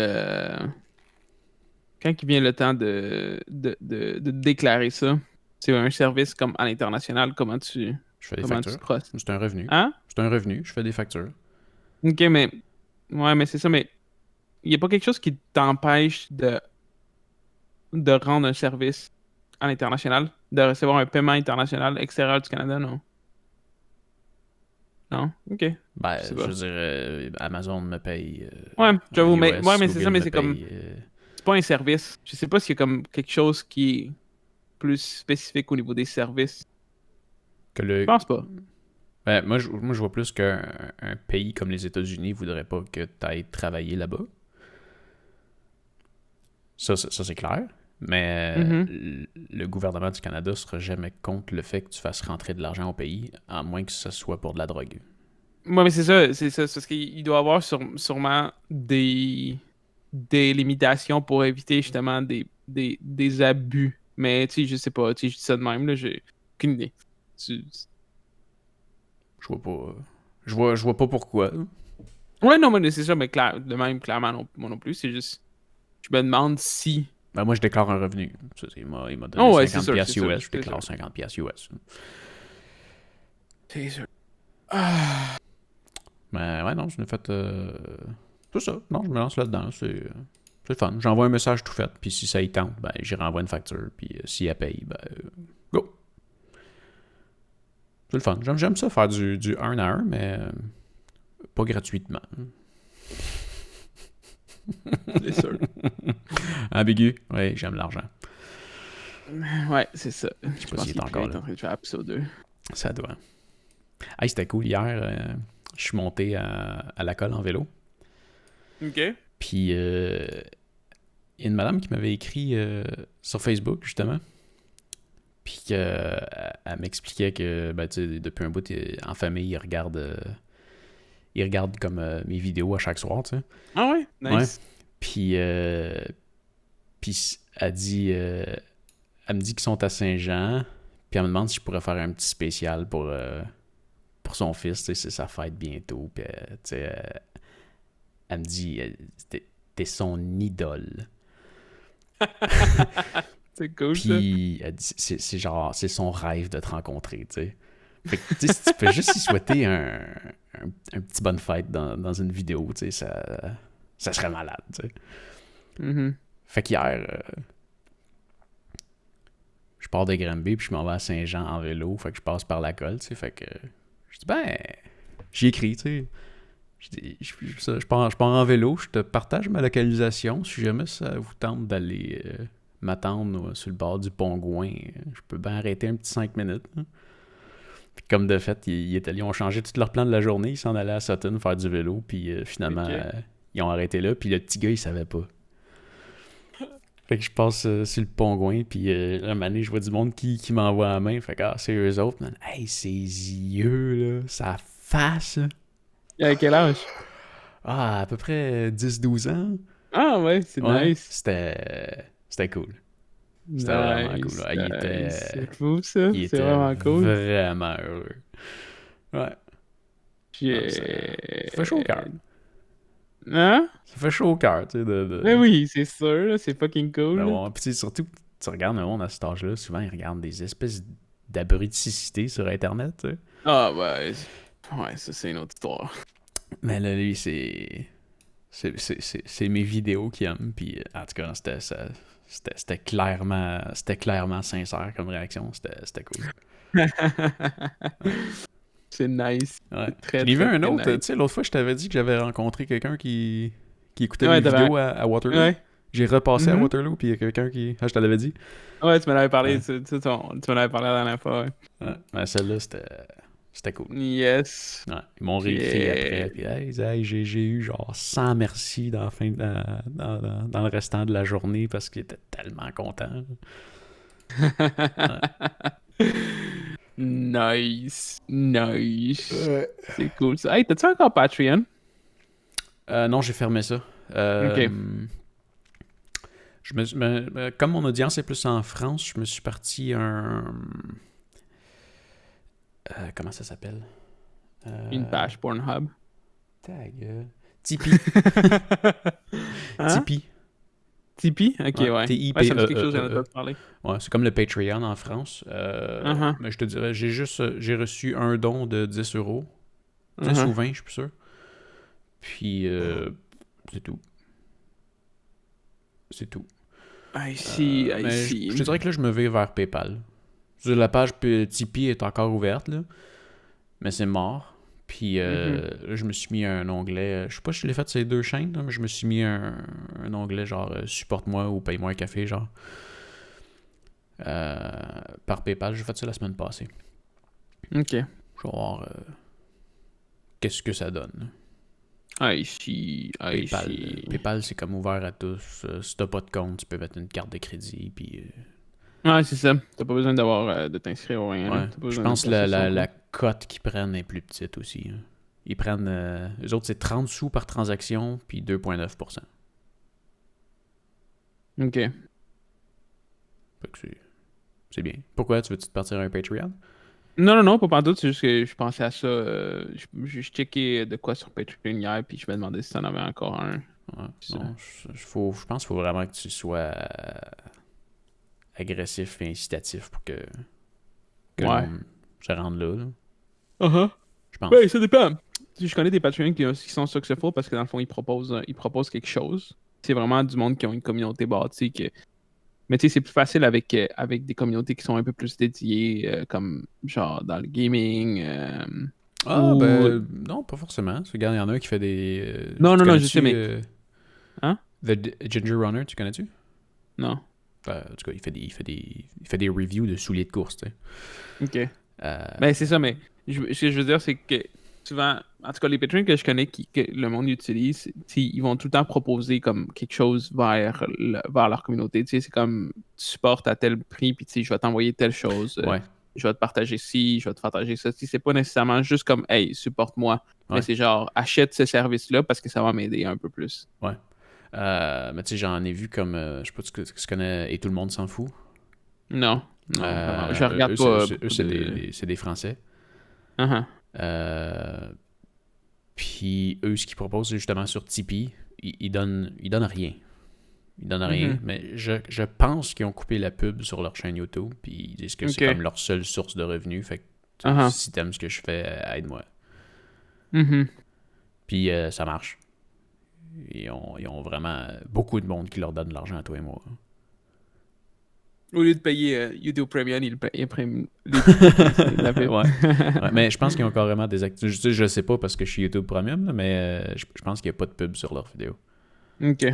vient le temps de déclarer ça, c'est un service comme à l'international, comment tu Je fais des comment tu factures. procèdes? C'est un revenu. Hein? C'est un revenu, je fais des factures. Ok, mais... Ouais, mais c'est ça, mais... Il n'y a pas quelque chose qui t'empêche de rendre un service à l'international? De recevoir un paiement international extérieur du Canada, non? Non? Ok. Ben, Je je sais pas. veux dire, Amazon me paye. Ouais, j'avoue, en mais, US, ouais, mais c'est Google ça, mais me c'est comme... paye, C'est pas un service. Je sais pas s'il y a comme quelque chose qui est plus spécifique au niveau des services. que Je le... pense pas. Ben, moi, je vois plus qu'un pays comme les États-Unis voudrait pas que tu ailles travailler là-bas. Ça, c'est clair. Mais le gouvernement du Canada sera jamais contre le fait que tu fasses rentrer de l'argent au pays, à moins que ce soit pour de la drogue. Ouais, mais c'est ça. C'est parce qu'il doit y avoir sûrement des limitations pour éviter justement des abus. Mais tu sais, je sais pas. Tu sais, je dis ça de même, là, j'ai aucune idée. Tu- Je vois pas. Je vois pas pourquoi. Ouais, non, mais c'est ça, mais de même, clairement, non, moi non plus. C'est juste. Je me demande si. Ben, moi, je déclare un revenu. Ça, il m'a donné Oh, ouais, c'est 50$ sûr, piastres c'est sûr, US, je c'est déclare sûr. 50$ US. C'est sûr. Ah. Mais ouais, non, je l'ai fait. C'est ça. Non, je me lance là-dedans. C'est fun. J'envoie un message tout fait. Puis si ça y tente, ben, j'y renvoie une facture. Puis si elle paye, ben, go. C'est le fun. J'aime ça faire du 1 à 1, mais pas gratuitement. C'est sûr. Ambigu. Oui, j'aime l'argent. Ouais, c'est ça. Je sais pas pense s'il est qu'il encore est là. en train de faire épisode 2. Ça doit. Hey, c'était cool. Hier, je suis monté à la colle en vélo. Ok. Puis, il y a une madame qui m'avait écrit sur Facebook, justement. Puis qu'elle m'expliquait que, ben, tu sais, depuis un bout, en famille, ils regardent comme mes vidéos à chaque soir, tu sais. Ah ouais? Nice. Puis, elle dit, elle me dit qu'ils sont à Saint-Jean. Puis elle me demande si je pourrais faire un petit spécial pour son fils, tu sais, c'est sa fête bientôt. Puis, tu sais, elle me dit, t'es son idole. C'est cool, ça. Puis elle dit, c'est genre, c'est son rêve de te rencontrer, tu sais. Fait que, tu sais, si tu peux juste y souhaiter un petit bonne fête dans une vidéo, tu sais, ça serait malade, tu sais. Mhm. Fait qu'hier, je pars de Granby puis je m'en vais à Saint-Jean en vélo. Fait que je passe par la colle, tu sais. Fait que je dis, ben, j'y écris, tu sais. Je pars en vélo, je te partage ma localisation. Si jamais ça vous tente d'aller m'attendre sur le bord du pont Gouin, je peux bien arrêter un petit 5 minutes. Hein. Puis comme de fait, ils ont changé tout leur plan de la journée. Ils s'en allaient à Sutton faire du vélo. Puis finalement, ils ont arrêté là. Puis le petit gars, il savait pas. Fait que je passe sur le pont Gouin, puis un moment donné, je vois du monde qui m'envoie la main. Fait que c'est eux autres, man. Hey, ses yeux, là, sa face, là. Et à quel âge? À peu près 10-12 ans. Ah ouais, c'est Ouais, nice. C'était cool. C'était vraiment cool. Là. C'est fou, ça. Il C'est était vraiment cool. vraiment heureux. Ouais. Ça fait chaud au cœur. Hein? Ça fait chaud au cœur, tu sais. Mais oui, c'est sûr, là, c'est fucking cool. Ben là. bon, puis tu sais, surtout, tu regardes le monde à cet âge-là, souvent, ils regardent des espèces d'abruticité sur Internet, tu sais. Ah ouais. Ouais, ça c'est une autre histoire. Mais là, lui, c'est c'est mes vidéos qu'ils aiment. Puis, en tout cas, c'était clairement sincère comme réaction. C'était cool. C'est nice. Ouais. C'est très, J'en ai vu très, un très autre. Tu nice. sais, l'autre fois, je t'avais dit que j'avais rencontré quelqu'un qui écoutait Ouais, mes vidéos à Waterloo. Ouais. J'ai repassé à Mhm. Waterloo, puis il y a quelqu'un qui... Ah, je te l'avais dit. Ouais, tu me l'avais parlé. Ouais. Tu m'en avais parlé la dernière fois. Ouais. Ouais. Mais celle-là, c'était cool. Yes. Ouais. Ils m'ont Puis, réécrit après, puis hey, j'ai eu genre 100 merci dans, la fin dans le restant de la journée parce qu'ils étaient tellement contents. Nice. Nice. Ouais. C'est cool ça. Hey, t'as-tu encore Patreon? Non, j'ai fermé ça. Ok. Comme mon audience est plus en France, je me suis parti comment ça s'appelle? Une page Pornhub. Tag. Tipeee. Hein? Tipeee. Tipeee? Ok, Ouais, ouais. T-I-P-E-E-E. Ouais, ça me dit quelque chose, j'en ai pas parlé. Ouais, c'est comme le Patreon en France. Uh-huh. Mais je te dirais, j'ai reçu un don de 10 euros. 10 ou 20, je suis plus sûr. Puis, c'est tout. C'est tout. I see, I Mais see. je te dirais que là, je me vais vers PayPal. La page Tipeee est encore ouverte, là. Mais c'est mort. Puis là, je me suis mis un onglet. Je sais pas si je l'ai fait ces deux chaînes, là, mais je me suis mis un onglet genre supporte-moi ou paye-moi un café, genre. Par PayPal. J'ai fait ça la semaine passée. Ok. Je vais voir qu'est-ce que ça donne. I see, I see. PayPal, c'est comme ouvert à tous. Si t'as pas de compte, tu peux mettre une carte de crédit. Puis, Ouais, c'est ça. T'as pas besoin d'avoir de t'inscrire ou rien. ouais. T'as pas Je besoin pense de que placer ça, la quoi. cote qu'ils prennent est plus petite aussi. Hein. Ils prennent. Eux autres, c'est 30 sous par transaction, puis 2,9%. Ok. Fait que c'est bien. Pourquoi? Tu veux-tu te partir à un Patreon? Non, pas pantoute, c'est juste que je pensais à ça. Je checkais de quoi sur Patreon hier, puis je me demandais si t'en avais encore un. Ouais. C'est Non, je pense qu'il faut vraiment que tu sois agressif et incitatif pour que le Ouais. monde se rende là. Uh-huh. Je pense. Ouais, ça dépend. Je connais des Patreons qui sont successful parce que dans le fond, ils proposent quelque chose. C'est vraiment du monde qui ont une communauté bâtie. Mais tu sais, c'est plus facile avec des communautés qui sont un peu plus dédiées, comme genre dans le gaming. Ah, Ou. ben, non, pas forcément. Regarde, il y en a un qui fait des. Non, Tu non, je connais-tu sais, mais. Hein? Ginger Runner, tu connais-tu? Non. En tout cas, il fait des reviews de souliers de course, tu sais. Ok. Euh, Ben, c'est ça, mais ce que je veux dire, c'est que souvent, en tout cas, les Patreons que je connais que le monde utilise, tu sais, ils vont tout le temps proposer comme quelque chose vers leur communauté. Tu sais, c'est comme tu supportes à tel prix, puis tu sais, je vais t'envoyer telle chose, ouais, je vais te partager ci, je vais te partager ça. Tu sais, c'est pas nécessairement juste comme, hey, supporte-moi, mais Ouais. c'est genre, achète ce service-là parce que ça va m'aider un peu plus. ouais. Mais tu sais, j'en ai vu comme. Je sais pas si tu connais Et tout le monde s'en fout. Non, vraiment. Je regarde Eux, pas eux, beaucoup c'est de. c'est des Français. Uh-huh. Puis eux, ce qu'ils proposent, c'est justement sur Tipeee, ils donnent rien. Ils donnent rien, Mhm. mais je pense qu'ils ont coupé la pub sur leur chaîne YouTube, puis ils disent que c'est Ok. comme leur seule source de revenus. Fait que Uh-huh. si t'aimes ce que je fais, aide-moi. Mhm. Puis ça marche. Ils ont vraiment beaucoup de monde qui leur donne de l'argent à toi et moi. Au lieu de payer YouTube Premium, ils prennent la pub. Ouais. Ouais, mais je pense qu'ils ont carrément désactivé. Je sais pas parce que je suis YouTube Premium, là, mais je pense qu'il n'y a pas de pub sur leurs vidéos. Ok.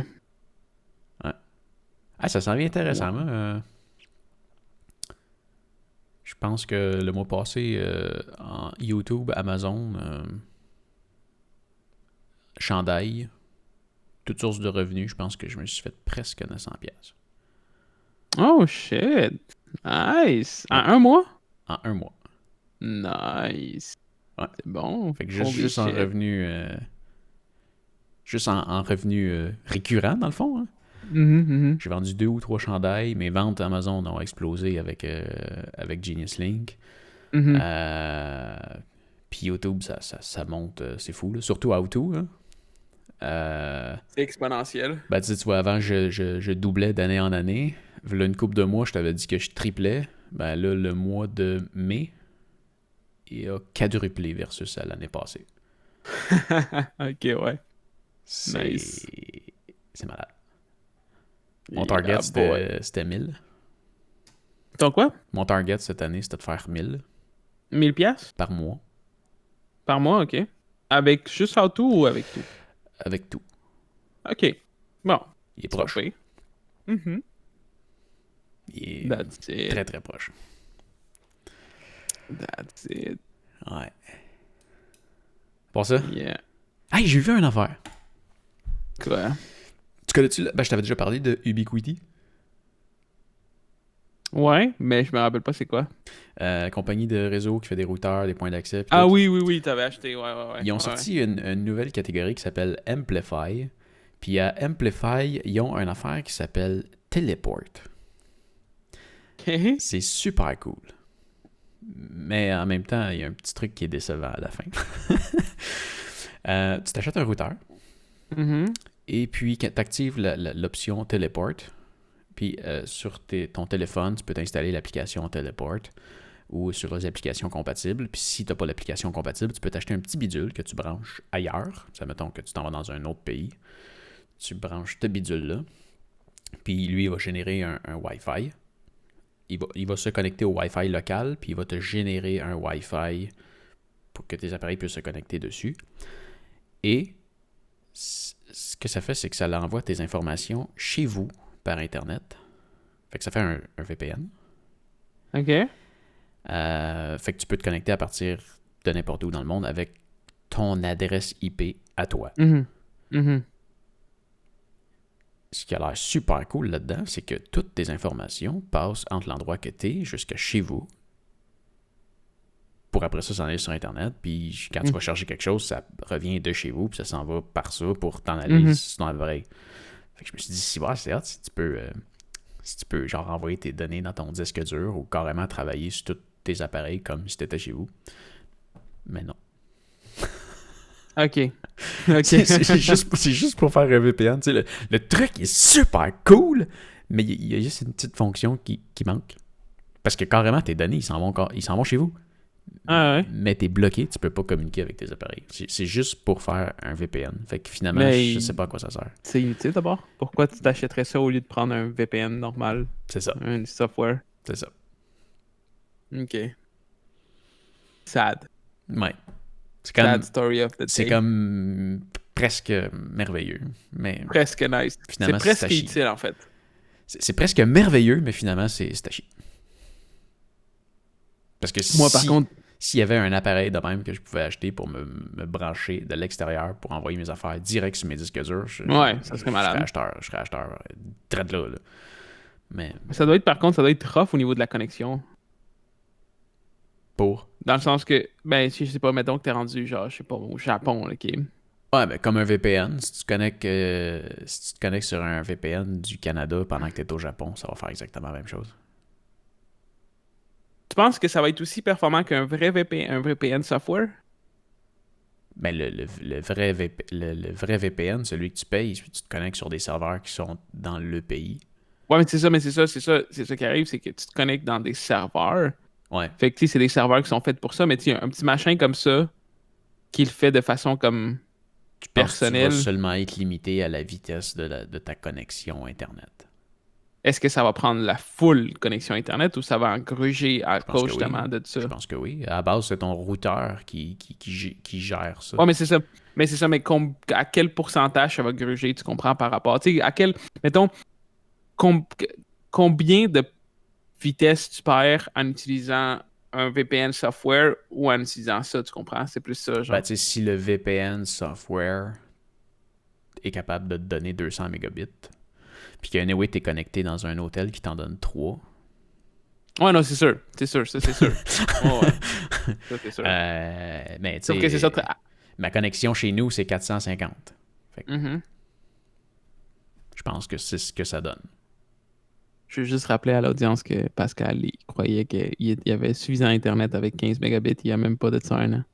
Ah, ça s'en vient intéressant, Ouais. moi. Je pense que le mois passé, en YouTube, Amazon, chandail, toutes sources de revenus, je pense que je me suis fait presque 900$. Oh shit. Nice. Ouais, En un mois? en un mois. Nice. Ouais. C'est bon. Fait que Holy juste en shit. revenu. Juste en revenu récurrent, dans le fond. Hein. Mhm, mhm. J'ai vendu 2 ou 3 chandails. Mes ventes Amazon ont explosé avec Genius Link. Mhm. Puis YouTube, ça monte, c'est fou. Là. Surtout Auto. Hein. C'est exponentiel. Ben, tu vois, avant, je doublais d'année en année. Là, une couple de mois, je t'avais dit que je triplais. Ben là, le mois de mai, il a quadruplé versus à l'année passée. Ok, ouais. Nice. C'est malade. Mon target, c'était 1000. Ton quoi? Mon target cette année, c'était de faire 1000 1000$ par mois. par mois, ok. Avec juste How-To ou avec tout? Avec tout. Ok. Bon. Il est C'est proche. pas pire. Mhm. Il est That's it. très, très proche. That's it. Ouais. Pour ça? Yeah. Hey, j'ai vu une affaire. Quoi? Tu connais-tu... Ben, je t'avais déjà parlé de Ubiquiti. Ouais, mais je me rappelle pas c'est quoi. Compagnie de réseau qui fait des routeurs, des points d'accès. Puis Ah tout. oui, t'avais acheté. Ouais. Ils ont Ouais. sorti une nouvelle catégorie qui s'appelle Amplify. Puis à Amplify, ils ont une affaire qui s'appelle Teleport. Ok. C'est super cool. Mais en même temps, il y a un petit truc qui est décevant à la fin. Tu t'achètes un routeur. Mhm. Et puis, quand tu actives l'option Teleport, puis sur ton téléphone, tu peux t'installer l'application Teleport ou sur les applications compatibles. Puis si tu n'as pas l'application compatible, tu peux t'acheter un petit bidule que tu branches ailleurs. Ça, mettons que tu t'en vas dans un autre pays. Tu branches ce bidule-là. Puis lui, il va générer un Wi-Fi. Il va se connecter au Wi-Fi local, puis il va te générer un Wi-Fi pour que tes appareils puissent se connecter dessus. Et ce que ça fait, c'est que ça l'envoie tes informations chez vous par Internet. Fait que ça fait un VPN. Ok. Fait que tu peux te connecter à partir de n'importe où dans le monde avec ton adresse IP à toi. Mhm. Mhm. Ce qui a l'air super cool là-dedans, c'est que toutes tes informations passent entre l'endroit que tu es jusqu'à chez vous. Pour après ça s'en aller sur Internet, puis quand tu vas chercher quelque chose, ça revient de chez vous, puis ça s'en va par ça pour t'en aller sur ton appareil. Fait que je me suis dit, c'est hot, si tu peux genre envoyer tes données dans ton disque dur ou carrément travailler sur tous tes appareils comme si tu étais chez vous. Mais non. Ok. Ok. C'est juste pour faire un VPN. Tu sais, le truc est super cool, mais il y a juste une petite fonction qui manque. Parce que carrément, tes données, ils s'en vont chez vous. Ah ouais. Mais t'es bloqué, tu peux pas communiquer avec tes appareils. C'est juste pour faire un VPN. Fait que finalement, Mais je sais pas à quoi ça sert. c'est inutile d'abord. Pourquoi tu t'achèterais ça au lieu de prendre un VPN normal, C'est ça. un software? C'est ça. Ok. Sad. Ouais. Sad story of the C'est day. comme presque merveilleux. Mais Presque nice. C'est finalement, presque à chier. utile en fait. C'est presque merveilleux, mais finalement, c'est à chier. Parce que Moi par contre, s'il y avait un appareil de même que je pouvais acheter pour me brancher de l'extérieur pour envoyer mes affaires direct sur mes disques durs, ça serait malade. Je serais acheteur. Très là. Mais Ça doit être rough au niveau de la connexion. pour. Dans le sens que, ben, je sais pas, mettons que t'es rendu, genre, je sais pas, au Japon, ok. Ouais, ben, comme un VPN, si tu te connectes sur un VPN du Canada pendant que tu es au Japon, ça va faire exactement la même chose. Tu penses que ça va être aussi performant qu'un vrai VPN software? Mais le vrai VPN, celui que tu payes, tu te connectes sur des serveurs qui sont dans le pays. Ouais, mais c'est ça qui arrive, c'est que tu te connectes dans des serveurs. Ouais. Fait que, tu sais, c'est des serveurs qui sont faits pour ça, mais tu sais, un petit machin comme ça, qui le fait de façon comme Je pense que tu personnelle, vas seulement être limité à la vitesse de ta connexion Internet. est-ce que ça va prendre la full connexion Internet ou ça va engruger à pense cause que oui. justement de ça? Je pense que oui. À la base, c'est ton routeur qui gère ça. Ouais, mais c'est ça. Mais à quel pourcentage ça va gruger, tu comprends, par rapport? Tu sais, à quel. Mettons, combien de vitesse tu perds en utilisant un VPN software ou en utilisant ça, tu comprends? C'est plus ça, genre. Ben, tu sais, si le VPN software est capable de te donner 200 mégabits, puis qu'anyway, t'es connecté dans un hôtel qui t'en donne 3. Ouais, non, c'est sûr. C'est sûr, ça, c'est sûr. Oh, ouais. Ça, c'est sûr. Mais tu Sauf que c'est sais, ça. ma connexion chez nous, c'est 450. Fait que Mhm. je pense que c'est ce que ça donne. Je veux juste rappeler à l'audience que Pascal, il croyait qu'il y avait suffisant Internet avec 15 mégabits. Il n'y a même pas de ça un an.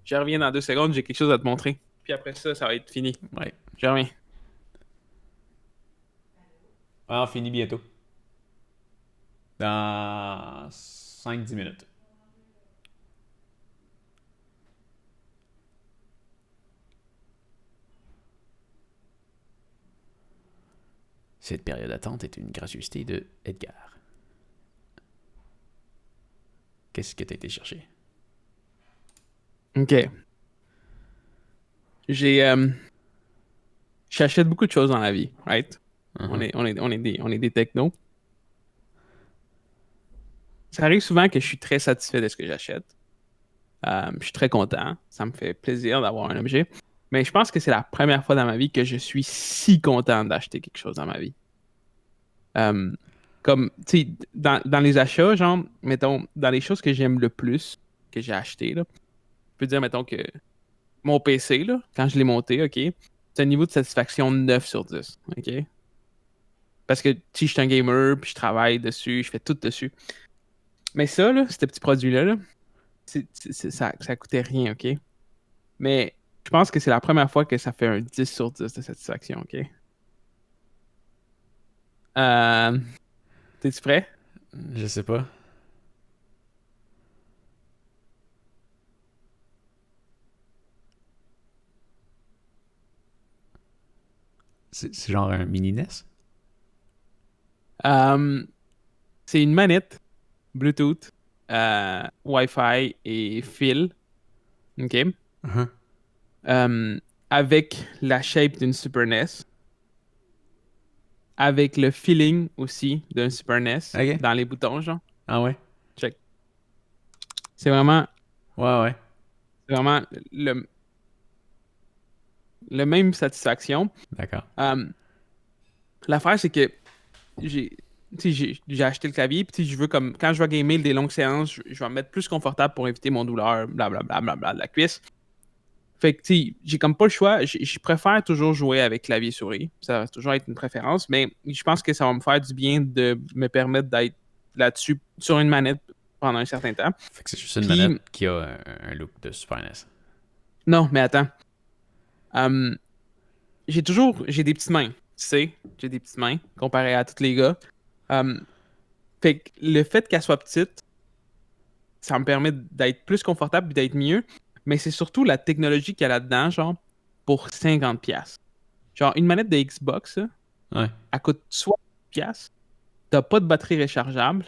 Je reviens dans 2 secondes, j'ai quelque chose à te montrer. Puis après ça, ça va être fini. Ouais. Je reviens. Ah, on finit bientôt. Dans 5-10 minutes. Cette période d'attente est une gracieuseté de Edgar. Qu'est-ce que t'as été chercher? Ok. J'achète beaucoup de choses dans la vie, right? Uh-huh. On est des technos. Ça arrive souvent que je suis très satisfait de ce que j'achète. Je suis très content. Ça me fait plaisir d'avoir un objet. Mais je pense que c'est la première fois dans ma vie que je suis si content d'acheter quelque chose dans ma vie. Comme, tu sais, dans les achats, genre, mettons, dans les choses que j'aime le plus, que j'ai acheté, là, je peux dire, mettons, que mon PC, là, quand je l'ai monté, OK, c'est un niveau de satisfaction 9 sur 10, OK? Parce que, si je suis un gamer, puis je travaille dessus, je fais tout dessus. Mais ça, là, ce petit produit-là, là, ça coûtait rien, OK? Mais je pense que c'est la première fois que ça fait un 10 sur 10 de satisfaction, OK? Euh, T'es-tu prêt? Je sais pas. C'est genre un mini NES? Euh, c'est une manette Bluetooth, Wi-Fi et fil, OK? Uh-huh. Avec la shape d'une Super NES, avec le feeling aussi d'un Super NES Ok. dans les boutons, genre. Ah ouais? Check. C'est vraiment, Ouais, ouais. c'est vraiment le même satisfaction. D'accord. L'affaire, c'est que j'ai tu sais, j'ai acheté le clavier, puis tu sais, je veux comme quand je vais gamer des longues séances, je vais me mettre plus confortable pour éviter mon douleur, blablabla, de la cuisse. Fait que tu sais, j'ai comme pas le choix. Je préfère toujours jouer avec clavier souris. Ça va toujours être une préférence, mais je pense que ça va me faire du bien de me permettre d'être là-dessus sur une manette pendant un certain temps. Fait que c'est juste une Puis, manette qui a un look de Super NES. non, mais attends. Hum, j'ai des petites mains, tu sais, j'ai des petites mains comparé à tous les gars. Hum, Fait que le fait qu'elle soit petite, ça me permet d'être plus confortable et d'être mieux. Mais c'est surtout la technologie qu'il y a là-dedans, genre, pour 50$. Genre, une manette de Xbox, là, Ouais. elle coûte 60$. T'as pas de batterie rechargeable.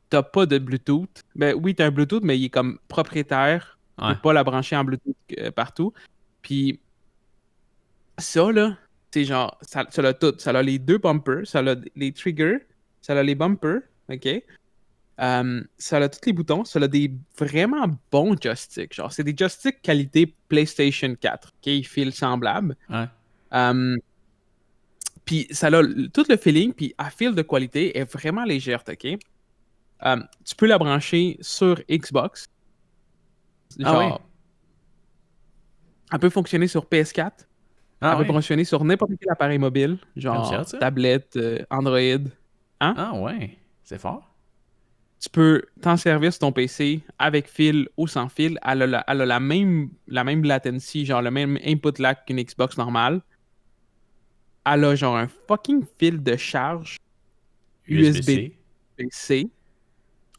T'as pas de Bluetooth. Ben oui, t'as un Bluetooth, mais il est comme propriétaire. Tu Ouais. peux pas la brancher en Bluetooth partout. Puis ça, là, c'est genre, ça a tout. Ça a les deux bumpers, ça a les triggers, ça a les bumpers, OK? Ça a tous les boutons, ça a des vraiment bons joysticks. Genre, c'est des joysticks qualité PlayStation 4, OK? Ils filent semblable. Ouais. Puis ça a tout le feeling, puis à fil de qualité est vraiment légère, OK? Tu peux la brancher sur Xbox. Ah ouais? Genre, elle peut fonctionner sur PS4. Ah Elle peut ouais? fonctionner sur n'importe quel appareil mobile, Comme c'est hot, genre ça? tablette, Android. Hein? Ah ouais. C'est fort? Tu peux t'en servir sur ton PC avec fil ou sans fil. Elle a la même latency, genre le même input lag qu'une Xbox normale. Elle a genre un fucking fil de charge USB-C? USB-C.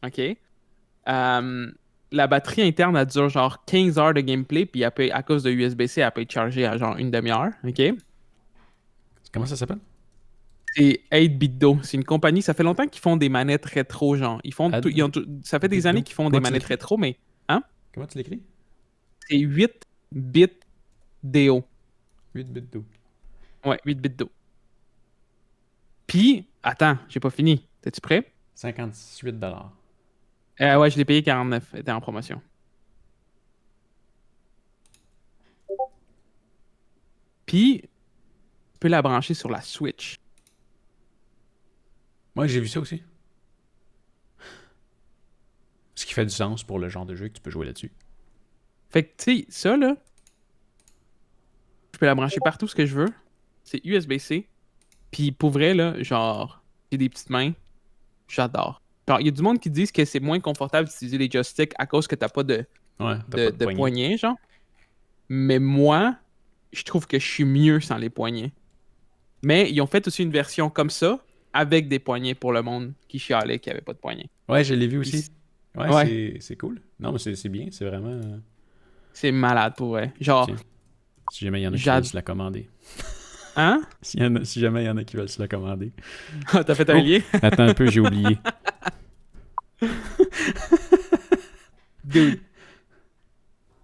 OK? La batterie interne, elle dure genre 15 heures de gameplay, puis à cause de USB-C, elle peut être chargée à genre une demi-heure. OK? Comment ça s'appelle? C'est 8BitDo. C'est une compagnie, ça fait longtemps qu'ils font des manettes rétro, genre. Ça fait des années qu'ils font des Comment tu manettes l'écris? rétro, mais. Hein? Comment tu l'écris? C'est 8BitDo. 8 bits d'eau. Ouais, 8BitDo. Puis, attends, j'ai pas fini. T'es-tu prêt? 58$. Ouais, je l'ai payé 49. Elle était en promotion. Puis, tu peux la brancher sur la Switch. Moi, j'ai vu ça aussi. Ce qui fait du sens pour le genre de jeu que tu peux jouer là-dessus. Fait que, tu sais, ça, là, je peux la brancher partout ce que je veux. C'est USB-C. Puis, pour vrai, là, genre, j'ai des petites mains. J'adore. Genre, il y a du monde qui disent que c'est moins confortable d'utiliser les joysticks à cause que t'as pas de, Ouais, t'as de, pas de de poignée. poignets, genre. Mais moi, je trouve que je suis mieux sans les poignets. Mais ils ont fait aussi une version comme ça, avec des poignets pour le monde qui chialait qu'il n'y avait pas de poignets. Ouais, je l'ai vu Puis, aussi. Ouais, ouais, c'est cool. Non, mais c'est bien, c'est vraiment... c'est malade pour vrai. Genre, Tiens, si jamais il y en a qui veulent j'ad... se la commander. Hein? Si jamais il y en a qui veulent se le commander. Ah, t'as fait un Oh. lien? Attends un peu, j'ai oublié. Dude.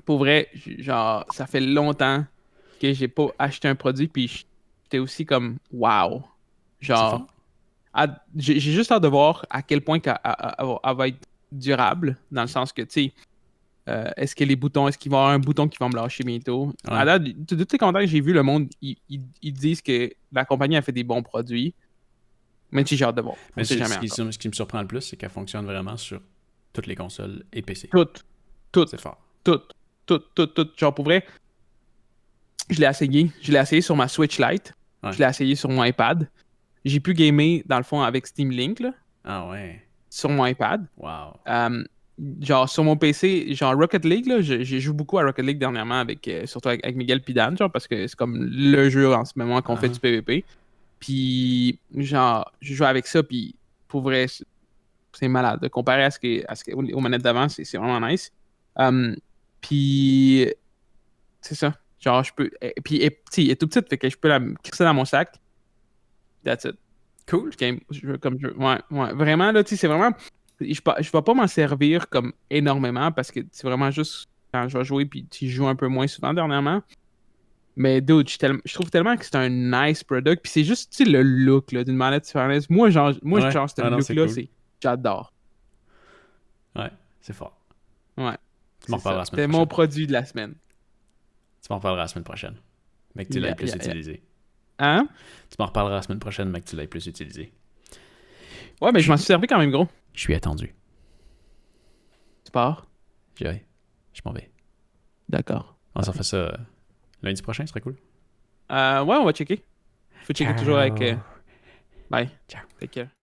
Pour vrai, genre, ça fait longtemps que j'ai pas acheté un produit, puis j'étais aussi comme, wow. C'est Genre, fort. j'ai juste hâte de voir à quel point elle va être durable, dans le sens que, tu sais, est-ce que les boutons, est-ce qu'il va y avoir un bouton qui va me lâcher bientôt? Ouais. À date, de tous les commentaires que j'ai vus, le monde, ils disent que la compagnie a fait des bons produits. Mais j'ai hâte de voir. Mais On sait jamais ce encore. qui me surprend le plus, c'est qu'elle fonctionne vraiment sur toutes les consoles et PC. Tout, C'est fort. tout. Genre, pour vrai, je l'ai essayé. Je l'ai essayé sur ma Switch Lite. Ouais. Je l'ai essayé sur mon iPad. J'ai pu gamer, dans le fond, avec Steam Link, là, Ah ouais. sur mon iPad. Wow. Genre, sur mon PC, genre Rocket League, là, j'ai joué beaucoup à Rocket League dernièrement, surtout avec Miguel Pidan, genre, parce que c'est comme le jeu en ce moment qu'on fait du PvP. Puis, genre, je joue avec ça, puis pour vrai, c'est malade. Comparé aux manettes d'avant, c'est vraiment nice. Puis, c'est ça. Genre, je peux. Puis, elle est tout petite, fait que je peux la crisser dans mon sac. That's it. Cool. Je veux comme je veux. Ouais. Vraiment, là, tu sais, c'est vraiment. Je vais pas m'en servir comme énormément parce que c'est vraiment juste quand je vais jouer, puis tu joues un peu moins souvent dernièrement. Mais dude, je trouve tellement que c'est un nice product. Puis c'est juste, tu sais, le look là, d'une manette Super NES. Moi, genre, Ouais. ce Ah non, c'est look-là, cool. j'adore. Ouais, c'est fort. Ouais. Tu m'en reparleras la semaine C'était prochaine. mon produit de la semaine. Tu m'en reparleras la semaine prochaine. Mais que tu l'aies plus utilisé. Hein? Tu m'en reparleras la semaine prochaine, mais que tu l'aies plus utilisé. Ouais, mais je m'en suis servi quand même gros. Je suis attendu. Tu pars? Je m'en vais. D'accord. On s'en fait ça lundi prochain, ce serait cool. Ouais, on va checker. Faut checker toujours avec. Bye. Ciao. Take care.